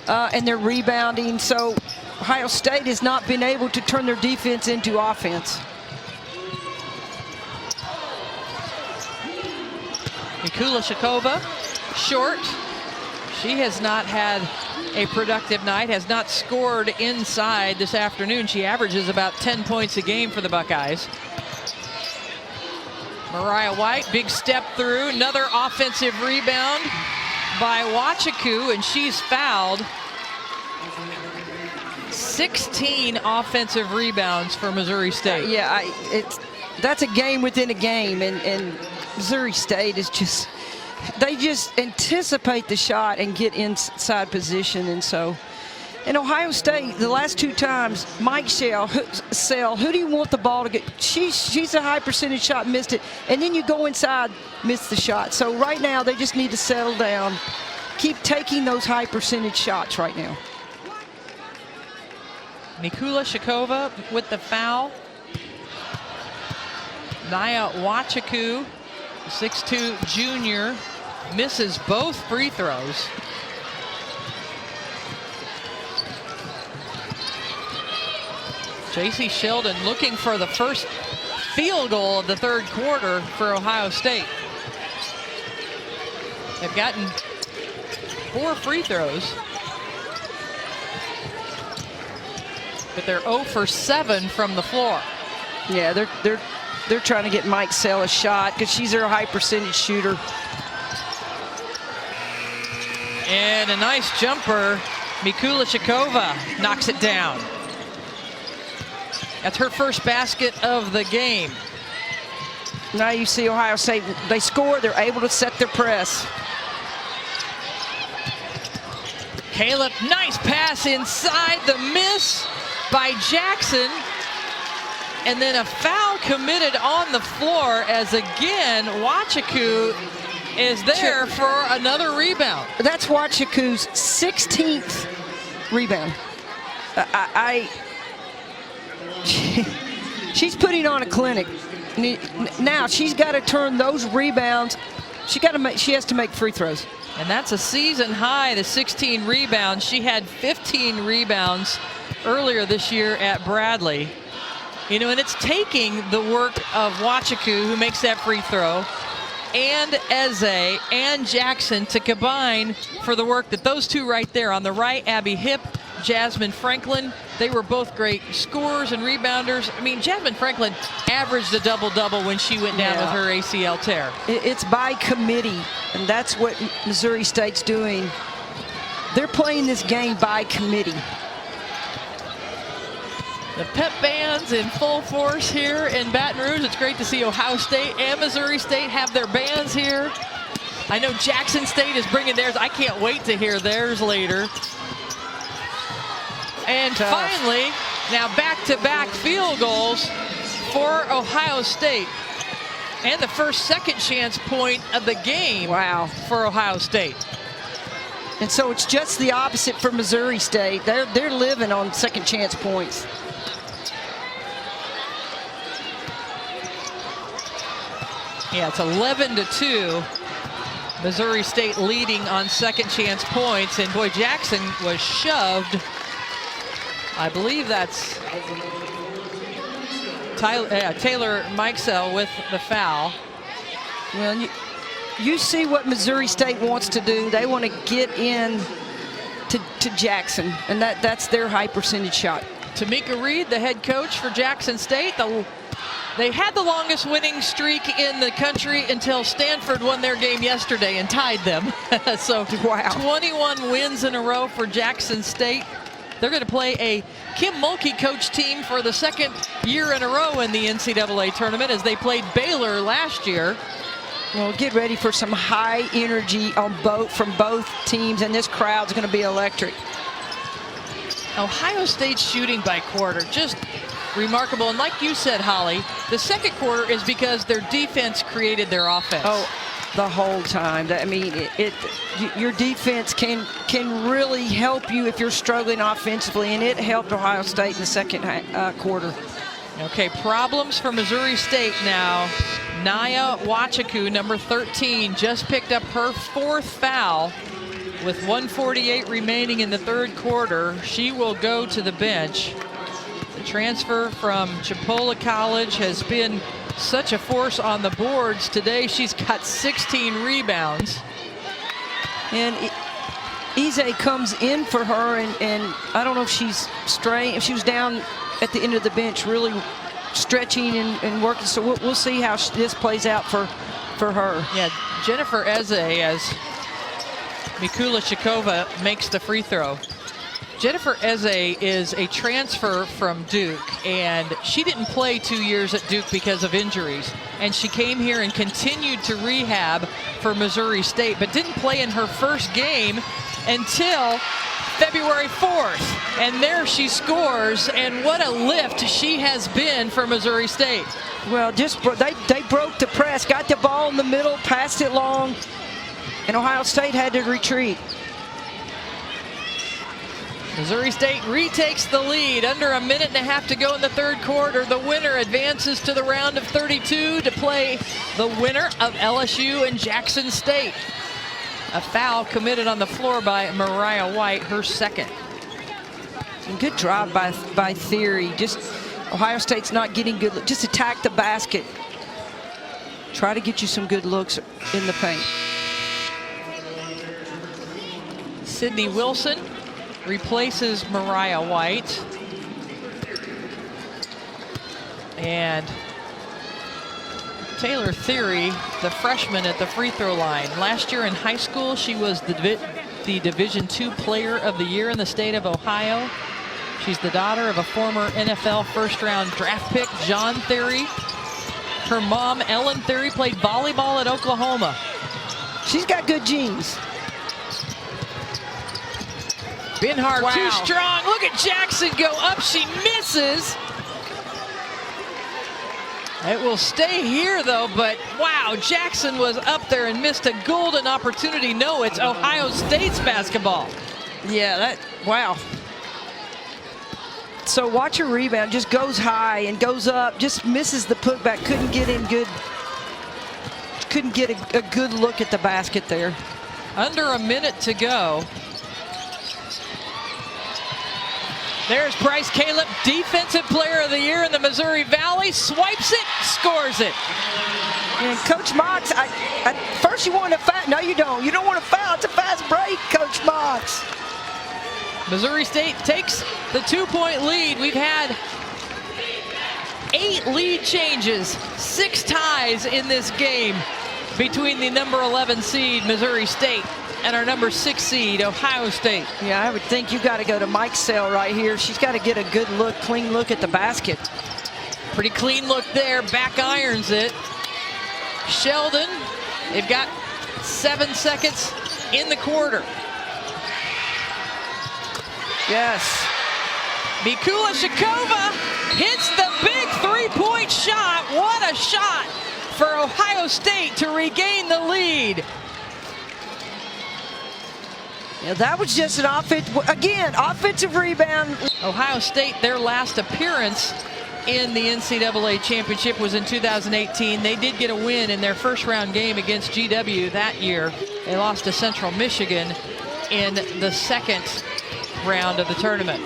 and they're rebounding. So Ohio State has not been able to turn their defense into offense. Mikula Shakova, short. She has not had a productive night, has not scored inside this afternoon. She averages about 10 points a game for the Buckeyes. Mariah White, big step through, another offensive rebound by Wachiku, and she's fouled. 16 offensive rebounds for Missouri State. Yeah, that's a game within a game, and Missouri State is just, they just anticipate the shot and get inside position. And so in Ohio State, the last 2 times, Mike Sell, who do you want the ball to get? She's a high percentage shot, missed it. And then you go inside, miss the shot. So right now, they just need to settle down. Keep taking those high percentage shots right now. Mikula Shakova with the foul. Naya Wachiku, 6'2" junior, misses both free throws. J.C. Sheldon looking for the first field goal of the third quarter for Ohio State. They've gotten 4 free throws, but they're 0 for 7 from the floor. Yeah, they're trying to get Mike Sell a shot because she's their high percentage shooter. And a nice jumper. Mikula Shakova knocks it down. That's her first basket of the game. Now you see Ohio State, they score, they're able to set their press. Caleb, nice pass inside, the miss by Jackson. And then a foul committed on the floor as again Wachiku is there for another rebound. That's Wachiku's 16th rebound. She's putting on a clinic. Now she's got to turn those rebounds. She has to make free throws. And that's a season high, the 16 rebounds. She had 15 rebounds earlier this year at Bradley. You know, and it's taking the work of Wachiku, who makes that free throw, and Eze and Jackson to combine for the work that those two right there. On the right, Abby Hipp, Jasmine Franklin, They were both great scorers and rebounders. I mean, Jasmine Franklin averaged a double-double when she went down with her ACL tear. It's by committee, and that's what Missouri State's doing. They're playing this game by committee. The pep band's in full force here in Baton Rouge. It's great to see Ohio State and Missouri State have their bands here. I know Jackson State is bringing theirs. I can't wait to hear theirs later. And finally, now back-to-back field goals for Ohio State. And the first second chance point of the game for Ohio State. And so it's just the opposite for Missouri State. They're living on second chance points. Yeah, it's 11-2. Missouri State leading on second chance points. And boy, Jackson was shoved. I believe that's Taylor Mikesell with the foul. Well, you see what Missouri State wants to do. They want to get in to Jackson, and that's their high percentage shot. Tamika Reed, the head coach for Jackson State. They had the longest winning streak in the country until Stanford won their game yesterday and tied them. So 21 wins in a row for Jackson State. They're going to play a Kim Mulkey coach team for the second year in a row in the NCAA tournament, as they played Baylor last year. Well, get ready for some high energy from both teams, and this crowd's going to be electric. Ohio State's shooting by quarter, just remarkable. And like you said, Holly, the second quarter is because their defense created their offense. Oh, the whole time. I mean, your defense can really help you if you're struggling offensively, and it helped Ohio State in the second quarter. Okay, problems for Missouri State now. Naya Wachaku, number 13, just picked up her fourth foul with 1:48 remaining in the third quarter. She will go to the bench. The transfer from Chipola College has been such a force on the boards today. She's got 16 rebounds. And Ize comes in for her, and I don't know if she's straying, if she was down at the end of the bench really stretching and working. So we'll see how this plays out for her. Yeah, Jennifer Eze, as Mikula Shikova makes the free throw. Jennifer Eze is a transfer from Duke, and she didn't play 2 years at Duke because of injuries. And she came here and continued to rehab for Missouri State, but didn't play in her first game until February 4th. And there she scores, and what a lift she has been for Missouri State. Well, they broke the press, got the ball in the middle, passed it long, and Ohio State had to retreat. Missouri State retakes the lead. Under a minute and a half to go in the third quarter. The winner advances to the round of 32 to play the winner of LSU and Jackson State. A foul committed on the floor by Mariah White, her second. Some good drive by Theory. Just Ohio State's not getting good. Just attack the basket. Try to get you some good looks in the paint. Sydney Wilson replaces Mariah White. And Taylor Theory, the freshman at the free throw line. Last year in high school, she was the Division II Player of the Year in the state of Ohio. She's the daughter of a former NFL first-round draft pick, John Theory. Her mom, Ellen Theory, played volleyball at Oklahoma. She's got good genes. Binhart too strong. Look at Jackson go up. She misses. It will stay here, though, but wow, Jackson was up there and missed a golden opportunity. No, it's Ohio State's basketball. Yeah, wow. So watch her rebound, just goes high and goes up, just misses the putback, couldn't get in good, couldn't get a good look at the basket there. Under a minute to go. There's Bryce Caleb, Defensive Player of the Year in the Missouri Valley, swipes it, scores it. And Coach Mox, first you want a foul. No, you don't. You don't want a foul. It's a fast break, Coach Mox. Missouri State takes the 2-point lead. We've had 8 lead changes, 6 ties in this game between the number 11 seed, Missouri State, and our number 6 seed, Ohio State. Yeah, I would think you got to go to Mike Sell right here. She's got to get a good look, clean look at the basket. Pretty clean look there, back irons it. Sheldon, they've got 7 seconds in the quarter. Yes. Mikula Shakova hits the big 3-point shot. What a shot for Ohio State to regain the lead. Yeah, that was just an offensive rebound. Ohio State, their last appearance in the NCAA championship was in 2018. They did get a win in their first round game against GW that year. They lost to Central Michigan in the second round of the tournament.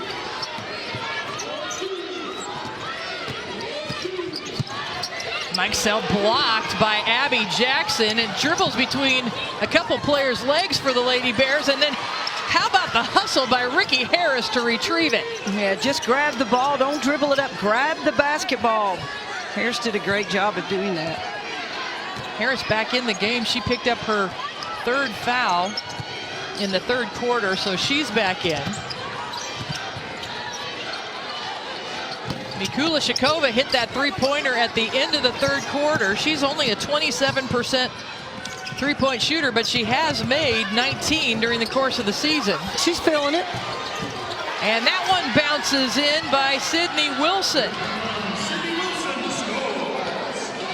Mike Sell blocked by Abby Jackson and dribbles between a couple players' legs for the Lady Bears. And then how about the hustle by Ricky Harris to retrieve it? Yeah, just grab the ball. Don't dribble it up. Grab the basketball. Harris did a great job of doing that. Harris back in the game. She picked up her 3rd foul in the 3rd quarter, so she's back in. Mikula Shakova hit that 3-pointer at the end of the 3rd quarter. She's only a 27% 3-point shooter, but she has made 19 during the course of the season. She's feeling it. And that one bounces in by Sydney Wilson.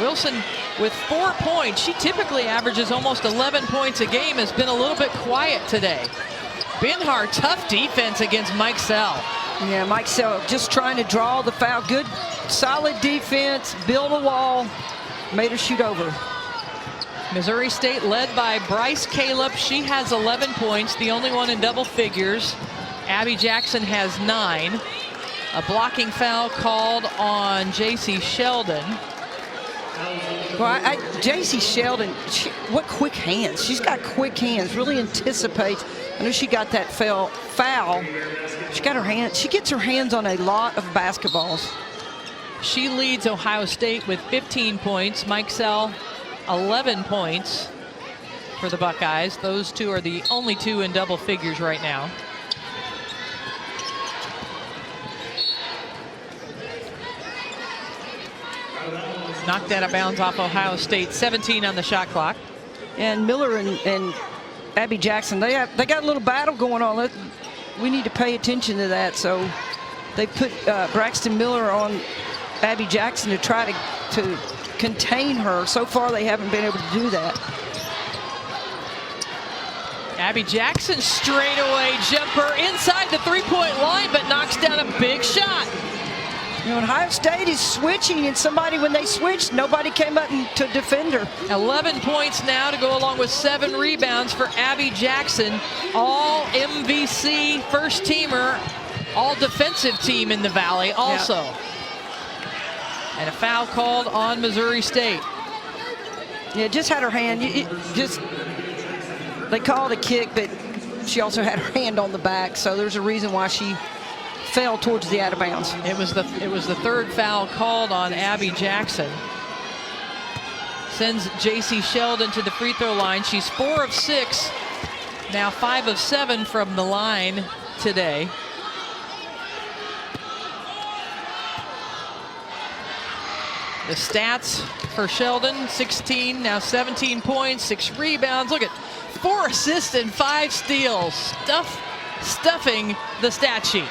Wilson with 4 points. She typically averages almost 11 points a game, has been a little bit quiet today. Binhar, tough defense against Mike Sell. Yeah, Mike Sell just trying to draw the foul. Good, solid defense, build a wall, made her shoot over. Missouri State led by Bryce Caleb. She has 11 points, the only one in double figures. Abby Jackson has 9. A blocking foul called on J.C. Sheldon. Well, J.C. Sheldon, what quick hands. She's got quick hands, really anticipates. I know she got that foul. She got her hand. She gets her hands on a lot of basketballs. She leads Ohio State with 15 points. Mike Sell, 11 points for the Buckeyes. Those two are the only 2 in double figures right now. Knocked out of bounds off Ohio State. 17 on the shot clock. And Miller and Abby Jackson, they got a little battle going on. We need to pay attention to that. So they put Braxton Miller on Abby Jackson to try to contain her. So far, they haven't been able to do that. Abby Jackson straightaway jumper inside the 3-point line, but knocks down a big shot. You know, Ohio State is switching, and when they switched, nobody came up to defend her. 11 points now to go along with 7 rebounds for Abby Jackson. All MVC first teamer, all defensive team in the Valley also. Yep. And a foul called on Missouri State. Yeah, just had her hand. They called a kick, but she also had her hand on the back, so there's a reason why she fell towards the out of bounds. It was the 3rd foul called on Abby Jackson. Sends J.C. Sheldon to the free throw line. She's 4 of 6, now 5 of 7 from the line today. The stats for Sheldon: 16, now 17 points, 6 rebounds. Look at 4 assists and 5 steals. Stuffing the stat sheet.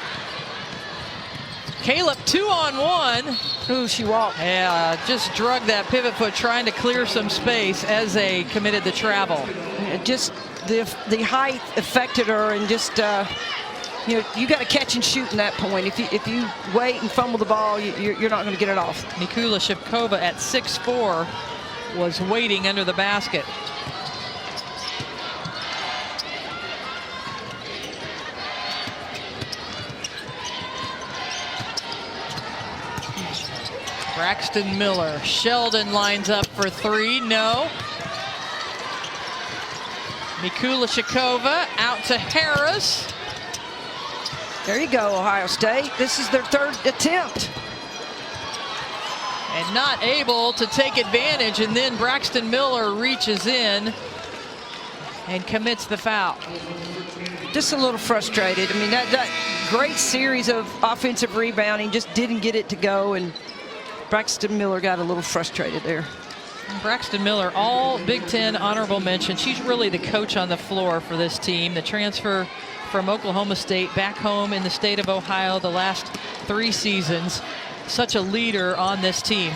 Caleb 2-on-1. Ooh, she walked. Yeah, just drug that pivot foot trying to clear some space as they committed the travel. Just the height affected her, and just you know, you got to catch and shoot in that point. If you wait and fumble the ball, you're not going to get it off. Mikula Shipkova at 6'4" was waiting under the basket. Braxton Miller. Sheldon lines up for 3. No. Mikula Shikova out to Harris. There you go, Ohio State. This is their third attempt. And not able to take advantage, and then Braxton Miller reaches in and commits the foul. Just a little frustrated. I mean, that great series of offensive rebounding just didn't get it to go, and Braxton Miller got a little frustrated there. Braxton Miller, all Big Ten honorable mention. She's really the coach on the floor for this team. The transfer from Oklahoma State back home in the state of Ohio the last 3 seasons. Such a leader on this team.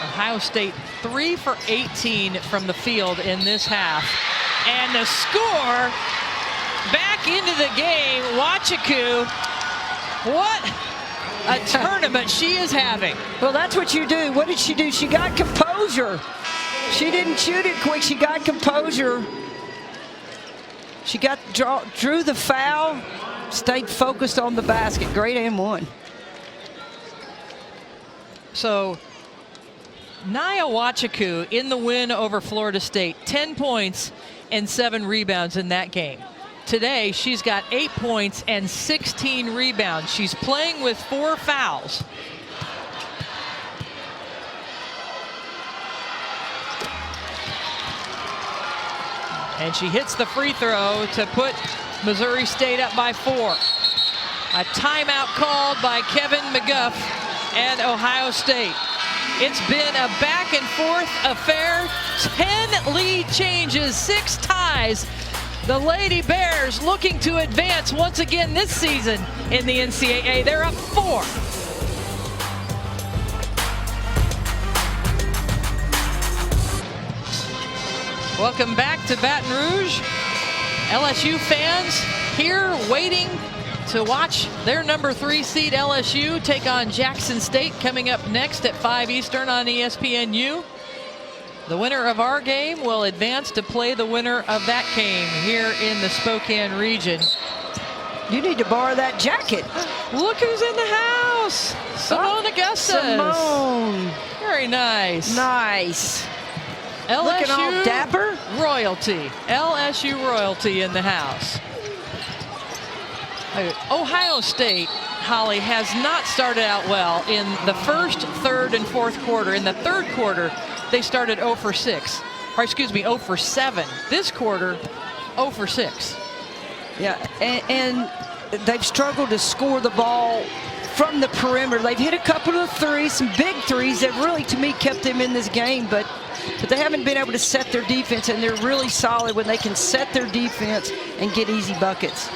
Ohio State 3 for 18 from the field in this half. And the score back into the game. Wachiku, what a tournament she is having. Well, that's what you do. What did she do? She got composure. She didn't shoot it quick. She got composure. She drew the foul, stayed focused on the basket. Great and one. So Nia Wachiku in the win over Florida State, 10 points and 7 rebounds in that game. Today, she's got 8 points and 16 rebounds. She's playing with 4 fouls. And she hits the free throw to put Missouri State up by 4. A timeout called by Kevin McGuff and Ohio State. It's been a back and forth affair. 10 lead changes, 6 ties. The Lady Bears looking to advance once again this season in the NCAA. They're up 4. Welcome back to Baton Rouge. LSU fans here waiting to watch their number 3 seed LSU take on Jackson State coming up next at 5 Eastern on ESPNU. The winner of our game will advance to play the winner of that game here in the Spokane region. You need to borrow that jacket. Look who's in the house. Simone Augustus. Simone. Very nice. Nice. LSU looking all dapper. Royalty. LSU royalty in the house. Ohio State, Holly, has not started out well in the first, third, and fourth quarter. In the third quarter, they started 0 for 6. Or excuse me, 0 for 7. This quarter, 0 for 6. Yeah, and they've struggled to score the ball from the perimeter. They've hit a couple of threes, some big threes that really, to me, kept them in this game, but they haven't been able to set their defense, and they're really solid when they can set their defense and get easy buckets.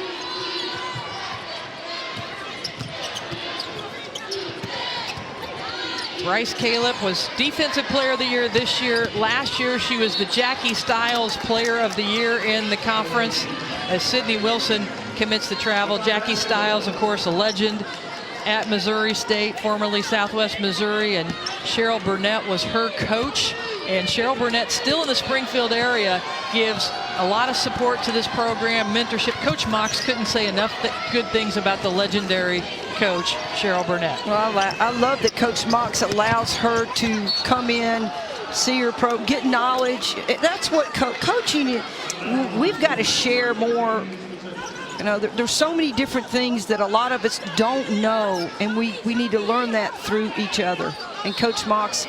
Bryce Caleb was Defensive Player of the Year this year. Last year, she was the Jackie Stiles Player of the Year in the conference as Sydney Wilson commits to travel. Jackie Stiles, of course, a legend at Missouri State, formerly Southwest Missouri, and Cheryl Burnett was her coach. And Cheryl Burnett, still in the Springfield area, gives a lot of support to this program, mentorship. Coach Mox couldn't say enough good things about the legendary coach, Cheryl Burnett. Well, I love that Coach Mox allows her to come in, see her pro, get knowledge. That's what coaching is. We've got to share more. You know, there's so many different things that a lot of us don't know, and we need to learn that through each other. And Coach Mox,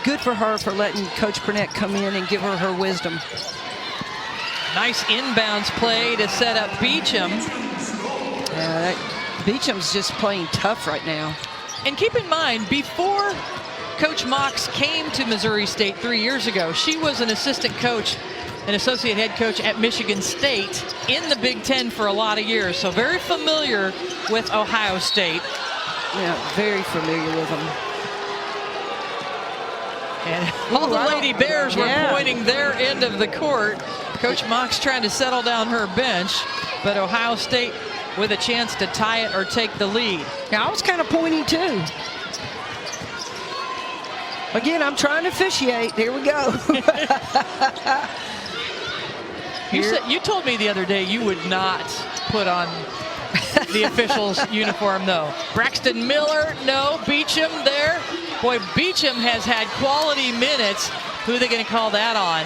good for her for letting Coach Burnett come in and give her wisdom. Nice inbounds play to set up Beecham. Beecham's just playing tough right now. And keep in mind, before Coach Mox came to Missouri State 3 years ago, she was an assistant coach, an associate head coach at Michigan State in the Big Ten for a lot of years. So very familiar with Ohio State. Yeah, very familiar with them. And all the Lady Bears were pointing their end of the court. Coach Mox trying to settle down her bench, but Ohio State with a chance to tie it or take the lead. Yeah, I was kind of pointing too. Again, I'm trying to officiate. Here we go. You told me the other day you would not put on the official's uniform, though. Braxton Miller, no. Beecham there. Boy, Beecham has had quality minutes. Who are they going to call that on?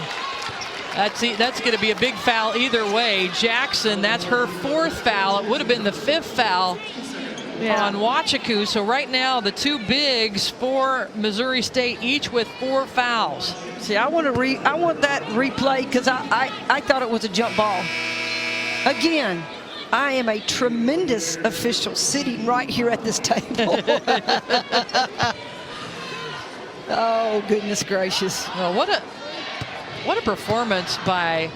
That's going to be a big foul either way. Jackson, that's her 4th foul. It would have been the 5th foul on Wachiku. So right now, the 2 bigs for Missouri State, each with 4 fouls. See, I want that replay because I thought it was a jump ball. Again, I am a tremendous official sitting right here at this table. Oh, goodness gracious. Well, what a performance by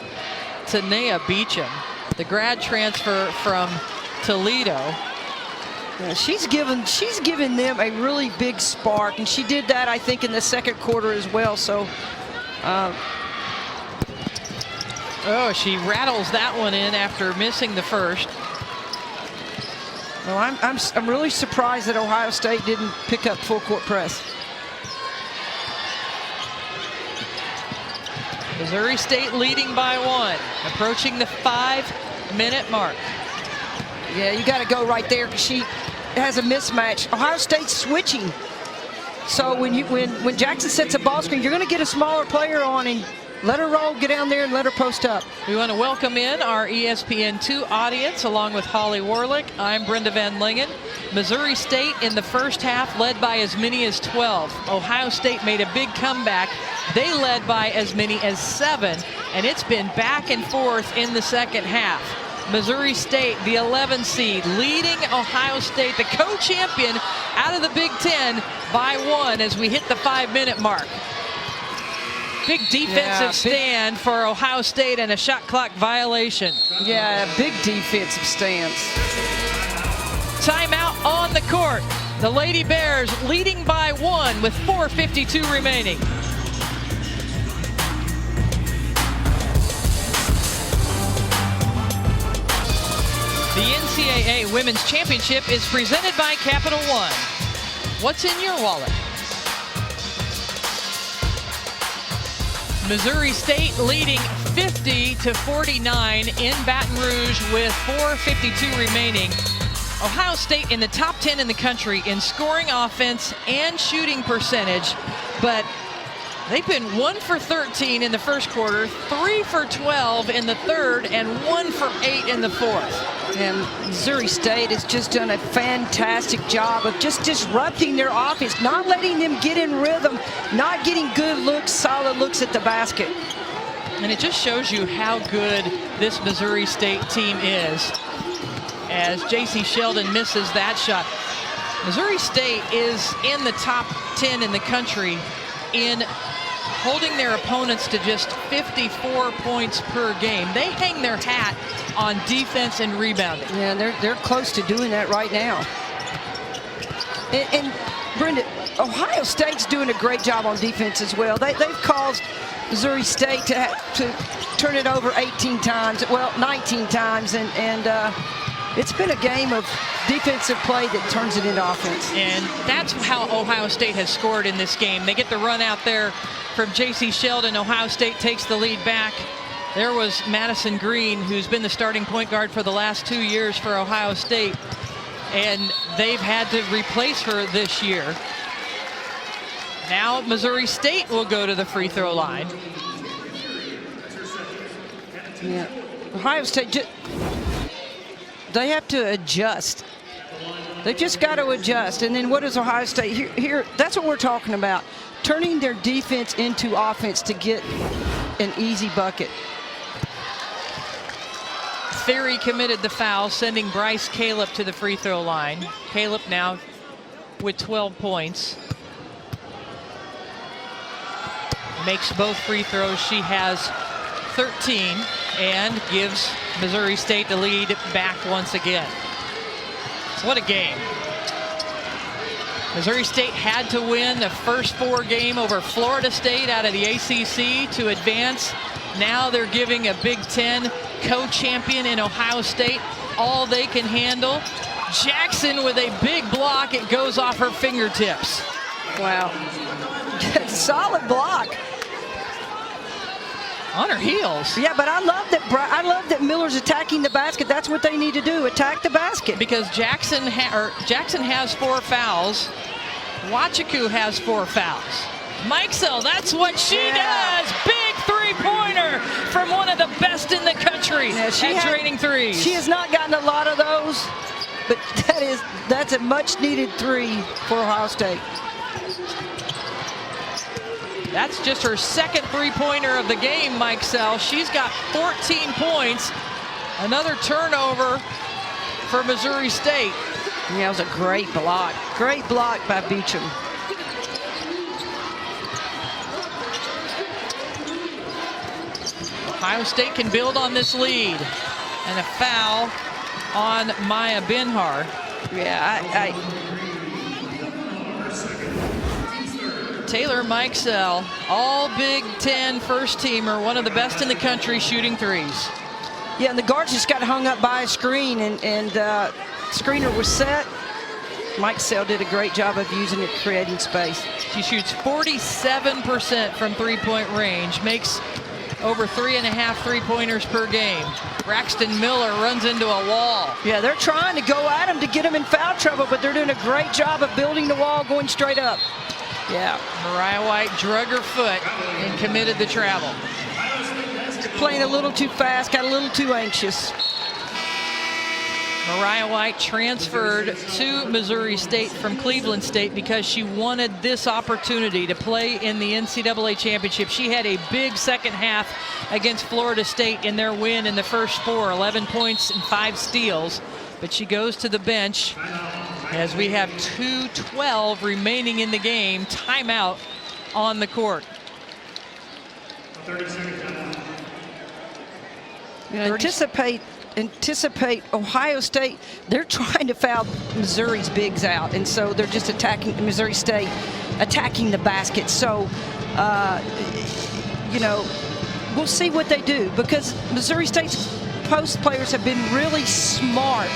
Tanea Beecham, the grad transfer from Toledo. Yeah, she's given them a really big spark, and she did that, I think, in the 2nd quarter as well. So, oh, she rattles that one in after missing the 1st. Well, I'm really surprised that Ohio State didn't pick up full court press. Missouri State leading by 1, approaching the 5-minute mark. Yeah, you got to go right there because she has a mismatch. Ohio State's switching. So when Jackson sets a ball screen, you're going to get a smaller player on and let her roll, get down there and let her post up. We want to welcome in our ESPN2 audience along with Holly Warlick. I'm Brenda Van Lingen. Missouri State in the first half led by as many as 12. Ohio State made a big comeback. They led by as many as 7, and it's been back and forth in the second half. Missouri State, the 11 seed, leading Ohio State, the co-champion, out of the Big Ten by 1 as we hit the 5-minute mark. Big defensive stand for Ohio State and a shot clock violation. Yeah, big defensive stance. Timeout on the court. The Lady Bears leading by 1 with 4:52 remaining. The NCAA Women's Championship is presented by Capital One. What's in your wallet? Missouri State leading 50-49 in Baton Rouge with 4:52 remaining. Ohio State in the top 10 in the country in scoring offense and shooting percentage, but they've been 1 for 13 in the first quarter, 3 for 12 in the third, and 1 for 8 in the fourth. And Missouri State has just done a fantastic job of just disrupting their offense, not letting them get in rhythm, not getting good looks, solid looks at the basket. And it just shows you how good this Missouri State team is as J.C. Sheldon misses that shot. Missouri State is in the top 10 in the country in holding their opponents to just 54 points per game. They hang their hat on defense and rebounding. Yeah, they're close to doing that right now. And Brenda, Ohio State's doing a great job on defense as well. They've caused Missouri State to turn it over 18 times, well, 19 times, and it's been a game of defensive play that turns it into offense. And that's how Ohio State has scored in this game. They get the run out there from J.C. Sheldon. Ohio State takes the lead back. There was Madison Green, who's been the starting point guard for the last 2 years for Ohio State, and they've had to replace her this year. Now Missouri State will go to the free throw line. Yeah, Ohio State, they have to adjust. They've just got to adjust. And then what does Ohio State here? That's what we're talking about. Turning their defense into offense to get an easy bucket. Theory committed the foul, sending Bryce Caleb to the free throw line. Caleb now with 12 points. Makes both free throws. She has 13 and gives Missouri State the lead back once again. What a game. Missouri State had to win the first 4 game over Florida State out of the ACC to advance. Now they're giving a Big Ten co-champion in Ohio State all they can handle. Jackson with a big block. It goes off her fingertips. Wow. Solid block. On her heels. Yeah, but I love that Miller's attacking the basket. That's what they need to do, attack the basket. Because Jackson has 4 fouls. Wachiku has 4 fouls. Mikesell, that's what she does. Big 3 three-pointer from one of the best in the country at draining threes. She has not gotten a lot of those, but that's a much-needed three for Ohio State. That's just her second three-pointer of the game, Mike Sell. She's got 14 points. Another turnover for Missouri State. Yeah, it was a great block. Great block by Beecham. Ohio State can build on this lead. And a foul on Maya Binhar. Yeah, Taylor Mikesell, all Big Ten first teamer, one of the best in the country shooting threes. Yeah, and the guard just got hung up by a screen, and screener was set. Mikesell did a great job of using it, creating space. She shoots 47% from three-point range, makes over 3.5 three-pointers per game. Braxton Miller runs into a wall. Yeah, they're trying to go at him to get him in foul trouble, but they're doing a great job of building the wall, going straight up. Yeah. Mariah White drug her foot and committed the travel. Playing a little too fast, got a little too anxious. Mariah White transferred to Missouri State from Cleveland State because she wanted this opportunity to play in the NCAA championship. She had a big second half against Florida State in their win in the first four, 11 points and 5 steals. But she goes to the bench as we have 2:12 remaining in the game. Timeout on the court. Anticipate Ohio State. They're trying to foul Missouri's bigs out, and so they're just attacking Missouri State, attacking the basket. So, you know, we'll see what they do, because Missouri State's post players have been really smart.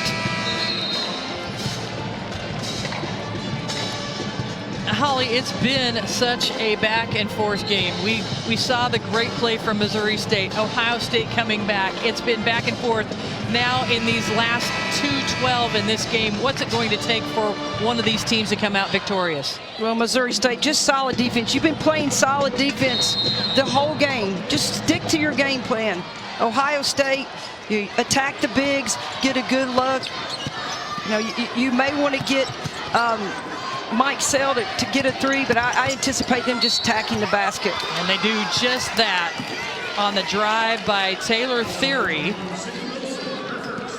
Holly, it's been such a back and forth game. We saw the great play from Missouri State, Ohio State coming back. It's been back and forth. Now in these last 2:12 in this game, what's it going to take for one of these teams to come out victorious? Well, Missouri State, just solid defense. You've been playing solid defense the whole game. Just stick to your game plan. Ohio State, you attack the bigs, get a good look. You know, you may want to get Mikesell to get a three, but I anticipate them just attacking the basket. And they do just that on the drive by Taylor Theory.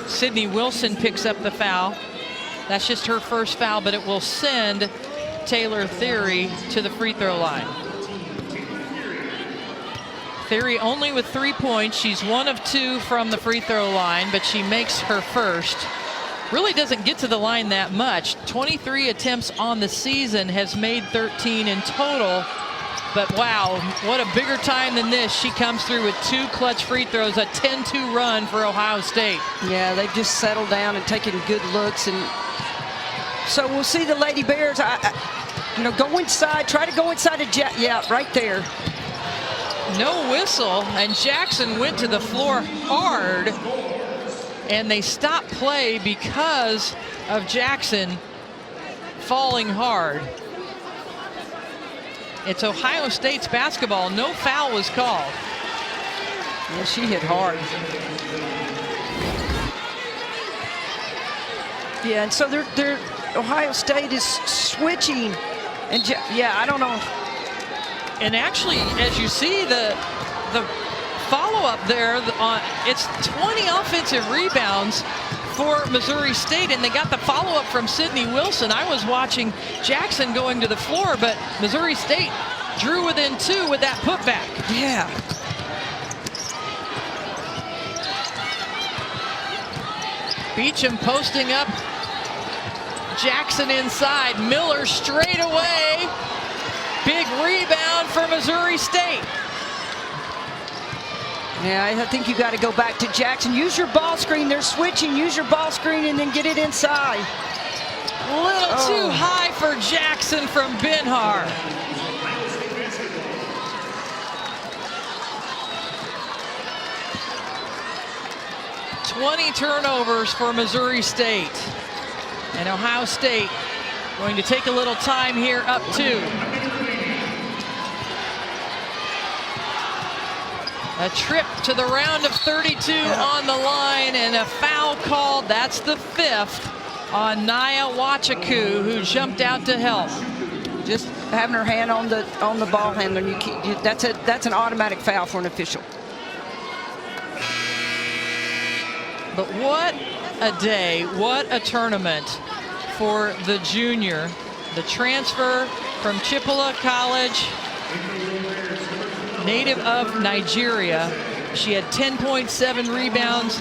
Sydney Wilson picks up the foul. That's just her first foul, but it will send Taylor Theory to the free throw line. Theory only with 3 points. She's 1 of 2 from the free throw line, but she makes her first. Really doesn't get to the line that much. 23 attempts on the season, has made 13 in total. But wow, what a bigger time than this. She comes through with 2 clutch free throws, a 10-2 run for Ohio State. Yeah, they've just settled down and taken good looks. And so we'll see the Lady Bears, you know, go inside, try to go inside of yeah, right there. No whistle, and Jackson went to the floor hard. And they stopped play because of Jackson falling hard. It's Ohio State's basketball. No foul was called. Yeah, she hit hard. Yeah, and so they're Ohio State is switching, and yeah, I don't know. And actually, as you see, the follow-up there, it's 20 offensive rebounds for Missouri State, and they got the follow-up from Sydney Wilson. I was watching Jackson going to the floor, but Missouri State drew within 2 with that putback. Yeah. Beecham posting up Jackson inside. Miller straight away. Big rebound for Missouri State. Yeah, I think you got to go back to Jackson. Use your ball screen. They're switching. Use your ball screen and then get it inside. A little too high for Jackson from Binhar. $20 turnovers for Missouri State. And Ohio State going to take a little time here, up 2. A trip to the round of 32 on the line, and a foul called. That's the 5th on Nia Wachaku, who jumped out to help. Just having her hand on the ball handler, that's an automatic foul for an official. But what a day, what a tournament for the junior. The transfer from Chippewa College, native of Nigeria. She had 10.7 rebounds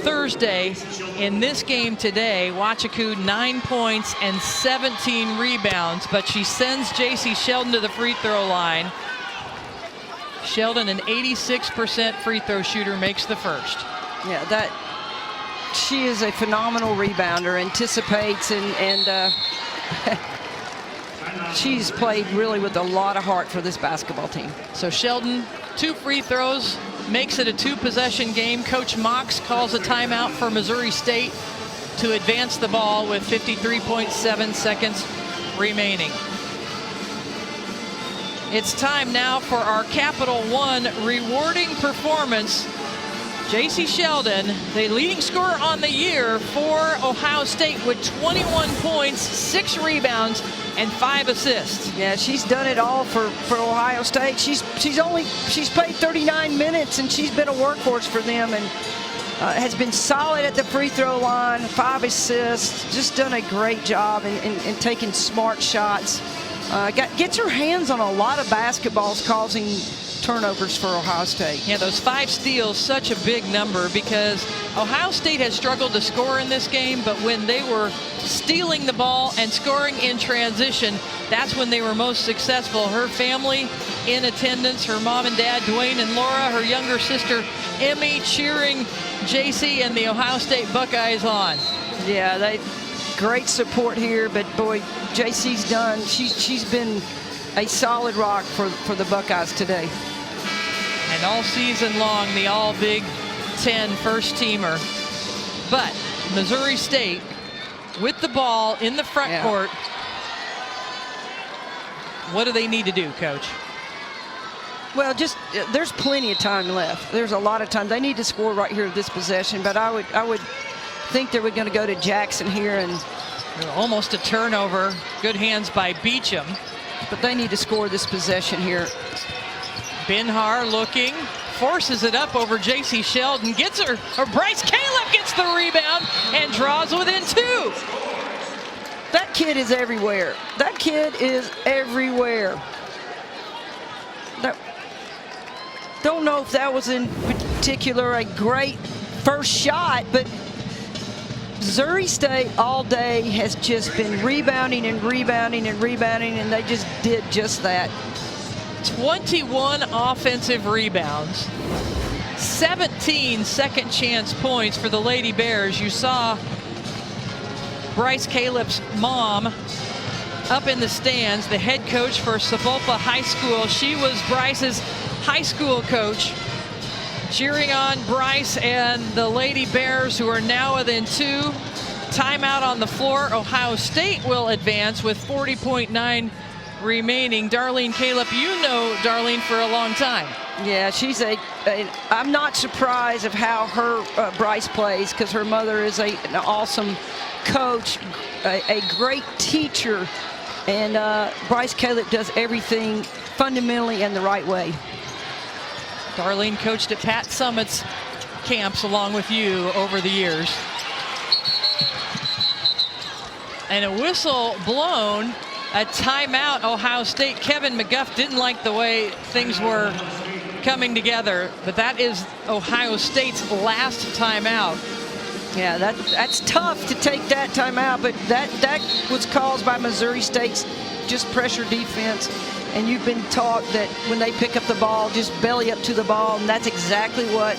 Thursday. In this game today, Wachaku 9 points and 17 rebounds, but she sends JC Sheldon to the free throw line. Sheldon, an 86% free throw shooter, makes the first. Yeah, she is a phenomenal rebounder, anticipates, and she's played really with a lot of heart for this basketball team. So Sheldon, 2 free throws, makes it a 2-possession game. Coach Mox calls a timeout for Missouri State to advance the ball with 53.7 seconds remaining. It's time now for our Capital One rewarding performance. JC Sheldon, the leading scorer on the year for Ohio State, with 21 points, 6 rebounds, and 5 assists. Yeah, she's done it all for Ohio State. She's played 39 minutes, and she's been a workhorse for them, and has been solid at the free throw line. 5 assists, just done a great job in taking smart shots. Gets her hands on a lot of basketballs, causing turnovers for Ohio State. Yeah, those 5 steals, such a big number, because Ohio State has struggled to score in this game, but when they were stealing the ball and scoring in transition, that's when they were most successful. Her family in attendance, her mom and dad, Dwayne and Laura, her younger sister, Emmy, cheering JC and the Ohio State Buckeyes on. Yeah, great support here, but boy, JC's done. She's been a solid rock for the Buckeyes today. And all season long, the all Big Ten first teamer. But Missouri State with the ball in the front court. What do they need to do, Coach? Well, there's plenty of time left. There's a lot of time. They need to score right here this possession, but I would think they were going to go to Jackson here, and almost a turnover. Good hands by Beecham. But they need to score this possession here. Binhar looking, forces it up over JC Sheldon, gets her, or Bryce Caleb gets the rebound and draws within 2. That kid is everywhere. That kid is everywhere. Don't know if that was in particular a great first shot, but Missouri State all day has just been rebounding and rebounding and rebounding, and they just did just that. 21 offensive rebounds, 17 second chance points for the Lady Bears. You saw Bryce Caleb's mom up in the stands, the head coach for Sebulba High School. She was Bryce's high school coach, cheering on Bryce and the Lady Bears, who are now within 2. Timeout on the floor. Ohio State will advance with 40.9 remaining. Darlene Caleb, you know Darlene for a long time. Yeah, she's I'm not surprised of how her Bryce plays, because her mother is an awesome coach, a great teacher, and Bryce Caleb does everything fundamentally in the right way. Darlene coached at Pat Summit's camps along with you over the years. And a whistle blown, a timeout, Ohio State. Kevin McGuff didn't like the way things were coming together, but that is Ohio State's last timeout. Yeah, that's tough to take that timeout, but that was caused by Missouri State's just pressure defense. And you've been taught that when they pick up the ball, just belly up to the ball, and that's exactly what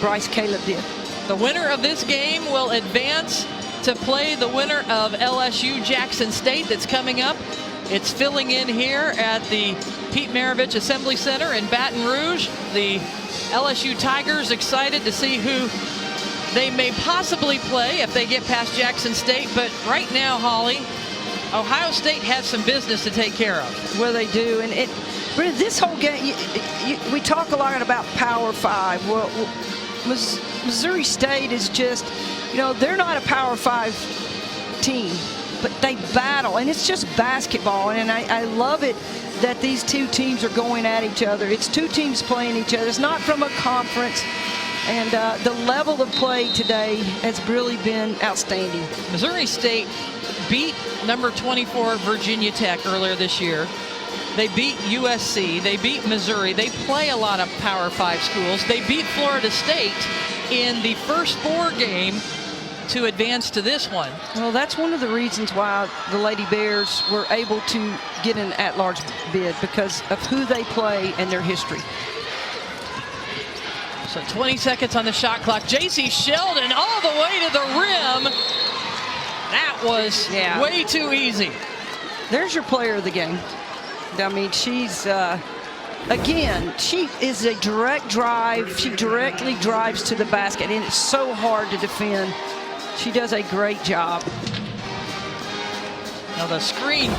Bryce Caleb did. The winner of this game will advance to play the winner of LSU Jackson State that's coming up. It's filling in here at the Pete Maravich Assembly Center in Baton Rouge. The LSU Tigers excited to see who they may possibly play if they get past Jackson State. But right now, Holly, Ohio State has some business to take care of. Well, they do, and But this whole game, we talk a lot about Power 5. Well, Missouri State is just, they're not a Power 5 team, but they battle, and it's just basketball. And I love it that these two teams are going at each other. It's two teams playing each other. It's not from a conference. And the level of play today has really been outstanding. Missouri State beat number 24 Virginia Tech earlier this year. They beat USC. They beat Missouri. They play a lot of Power 5 schools. They beat Florida State in the first 4 game to advance to this one. Well, that's one of the reasons why the Lady Bears were able to get an at-large bid, because of who they play and their history. So 20 seconds on the shot clock. J.C. Sheldon all the way to the rim. That was way too easy. There's your player of the game. I mean, she's, again, she is a direct drive. She directly drives to the basket, and it's so hard to defend. She does a great job. Now the screen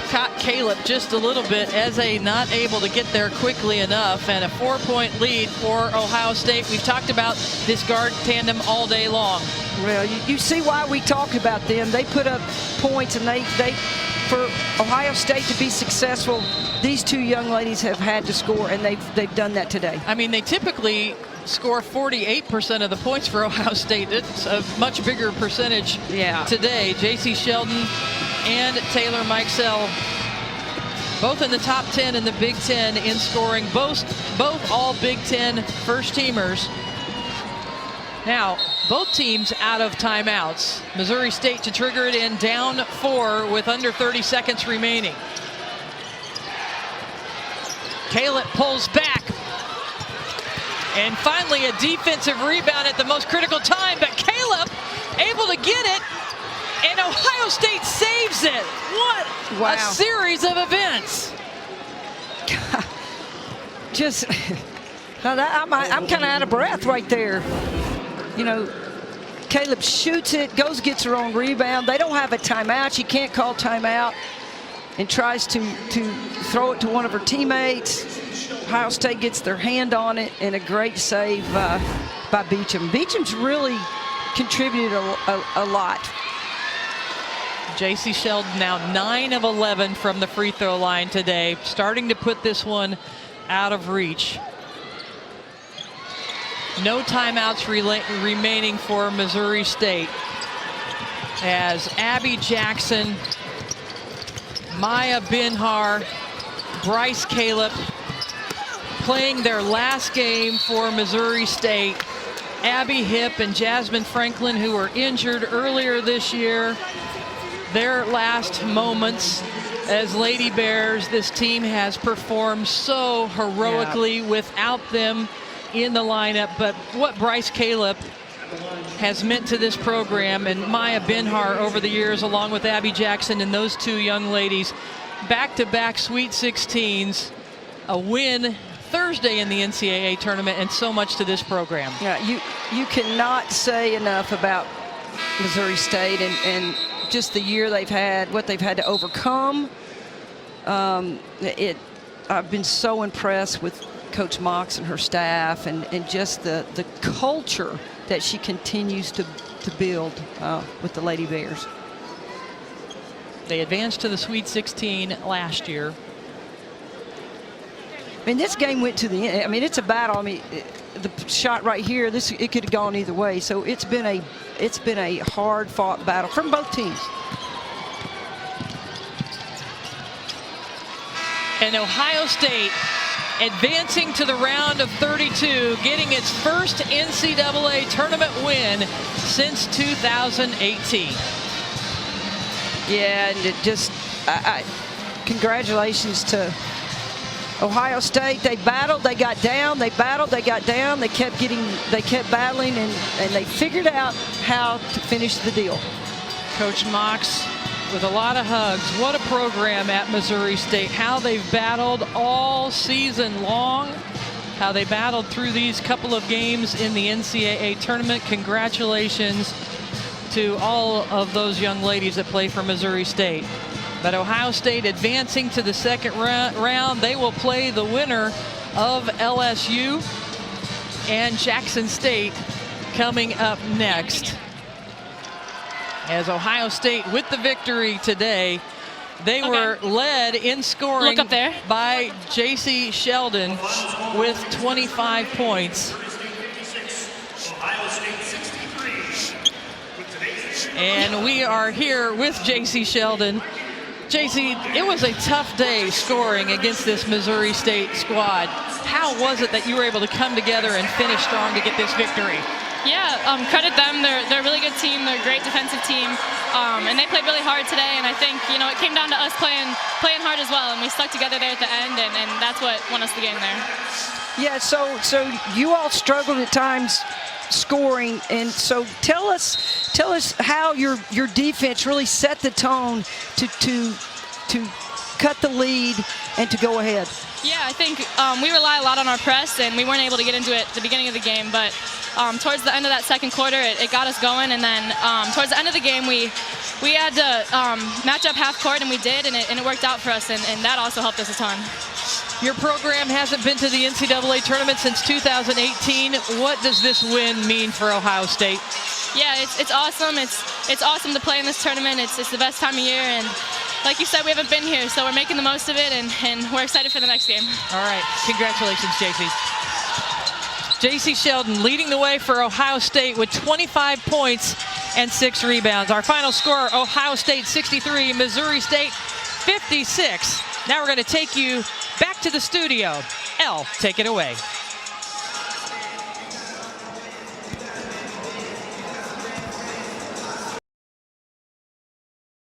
caught Caleb just a little bit. Eze not able to get there quickly enough, and a 4-point lead for Ohio State. We've talked about this guard tandem all day long. Well, you see why we talked about them. They put up points, and they for Ohio State to be successful, these two young ladies have had to score, and they've done that today. I mean, they typically score 48% of the points for Ohio State. It's a much bigger percentage today. J.C. Sheldon and Taylor Mikesell, both in the top 10 in the Big Ten in scoring, both all Big Ten first teamers. Now, both teams out of timeouts. Missouri State to trigger it in, down 4 with under 30 seconds remaining. Caleb pulls back. And finally a defensive rebound at the most critical time, but Caleb able to get it, and Ohio State saves it. What a series of events. Just, I'm kind of out of breath right there. Caleb shoots it, gets her own rebound. They don't have a timeout. She can't call timeout, and tries to throw it to one of her teammates. Ohio State gets their hand on it, and a great save by Beecham. Beecham's really contributed a lot. J.C. Sheldon now 9 of 11 from the free throw line today, starting to put this one out of reach. No timeouts remaining for Missouri State, as Abby Jackson, Maya Binhar, Bryce Caleb playing their last game for Missouri State. Abby Hipp and Jasmine Franklin, who were injured earlier this year, their last moments as Lady Bears. This team has performed so heroically without them in the lineup, but what Bryce Caleb has meant to this program, and Maya Binhar over the years, along with Abby Jackson and those two young ladies, back-to-back Sweet 16s, a win Thursday in the NCAA tournament, and so much to this program. Yeah, you cannot say enough about Missouri State and just the year they've had, what they've had to overcome. I've been so impressed with Coach Mox and her staff, and just the culture that she continues to build with the Lady Bears. They advanced to the Sweet 16 last year. I mean, this game went to the end. I mean, it's a battle. I mean, the shot right here, it could have gone either way. So it's been a hard-fought battle from both teams. And Ohio State advancing to the round of 32, getting its first NCAA tournament win since 2018. Yeah, and it just, congratulations to Ohio State. They battled, they got down, they battled, they got down, they kept battling, and they figured out how to finish the deal. Coach Mox with a lot of hugs. What a program at Missouri State. How they've battled all season long. How they battled through these couple of games in the NCAA tournament. Congratulations to all of those young ladies that play for Missouri State. But Ohio State advancing to the second round. They will play the winner of LSU and Jackson State coming up next. As Ohio State with the victory today, they were led in scoring by J.C. Sheldon with 25 points. And we are here with J.C. Sheldon. J.C., it was a tough day scoring against this Missouri State squad. How was it that you were able to come together and finish strong to get this victory? Yeah, credit them. They're a really good team. They're a great defensive team, and they played really hard today. And I think it came down to us playing hard as well, and we stuck together there at the end, and that's what won us the game there. Yeah. So you all struggled at times scoring, and so tell us how your defense really set the tone to cut the lead and to go ahead. Yeah, I think we rely a lot on our press, and we weren't able to get into it at the beginning of the game, but towards the end of that second quarter, it got us going, and then towards the end of the game, we had to match up half court, and we did, and it worked out for us, and that also helped us a ton. Your program hasn't been to the NCAA tournament since 2018. What does this win mean for Ohio State? Yeah, it's awesome. It's awesome to play in this tournament. It's the best time of year, and like you said, we haven't been here, so we're making the most of it, and we're excited for the next game. All right, congratulations, J.C. J.C. Sheldon leading the way for Ohio State with 25 points and 6 rebounds. Our final score, Ohio State 63, Missouri State 56. Now we're going to take you back to the studio. Elle, take it away.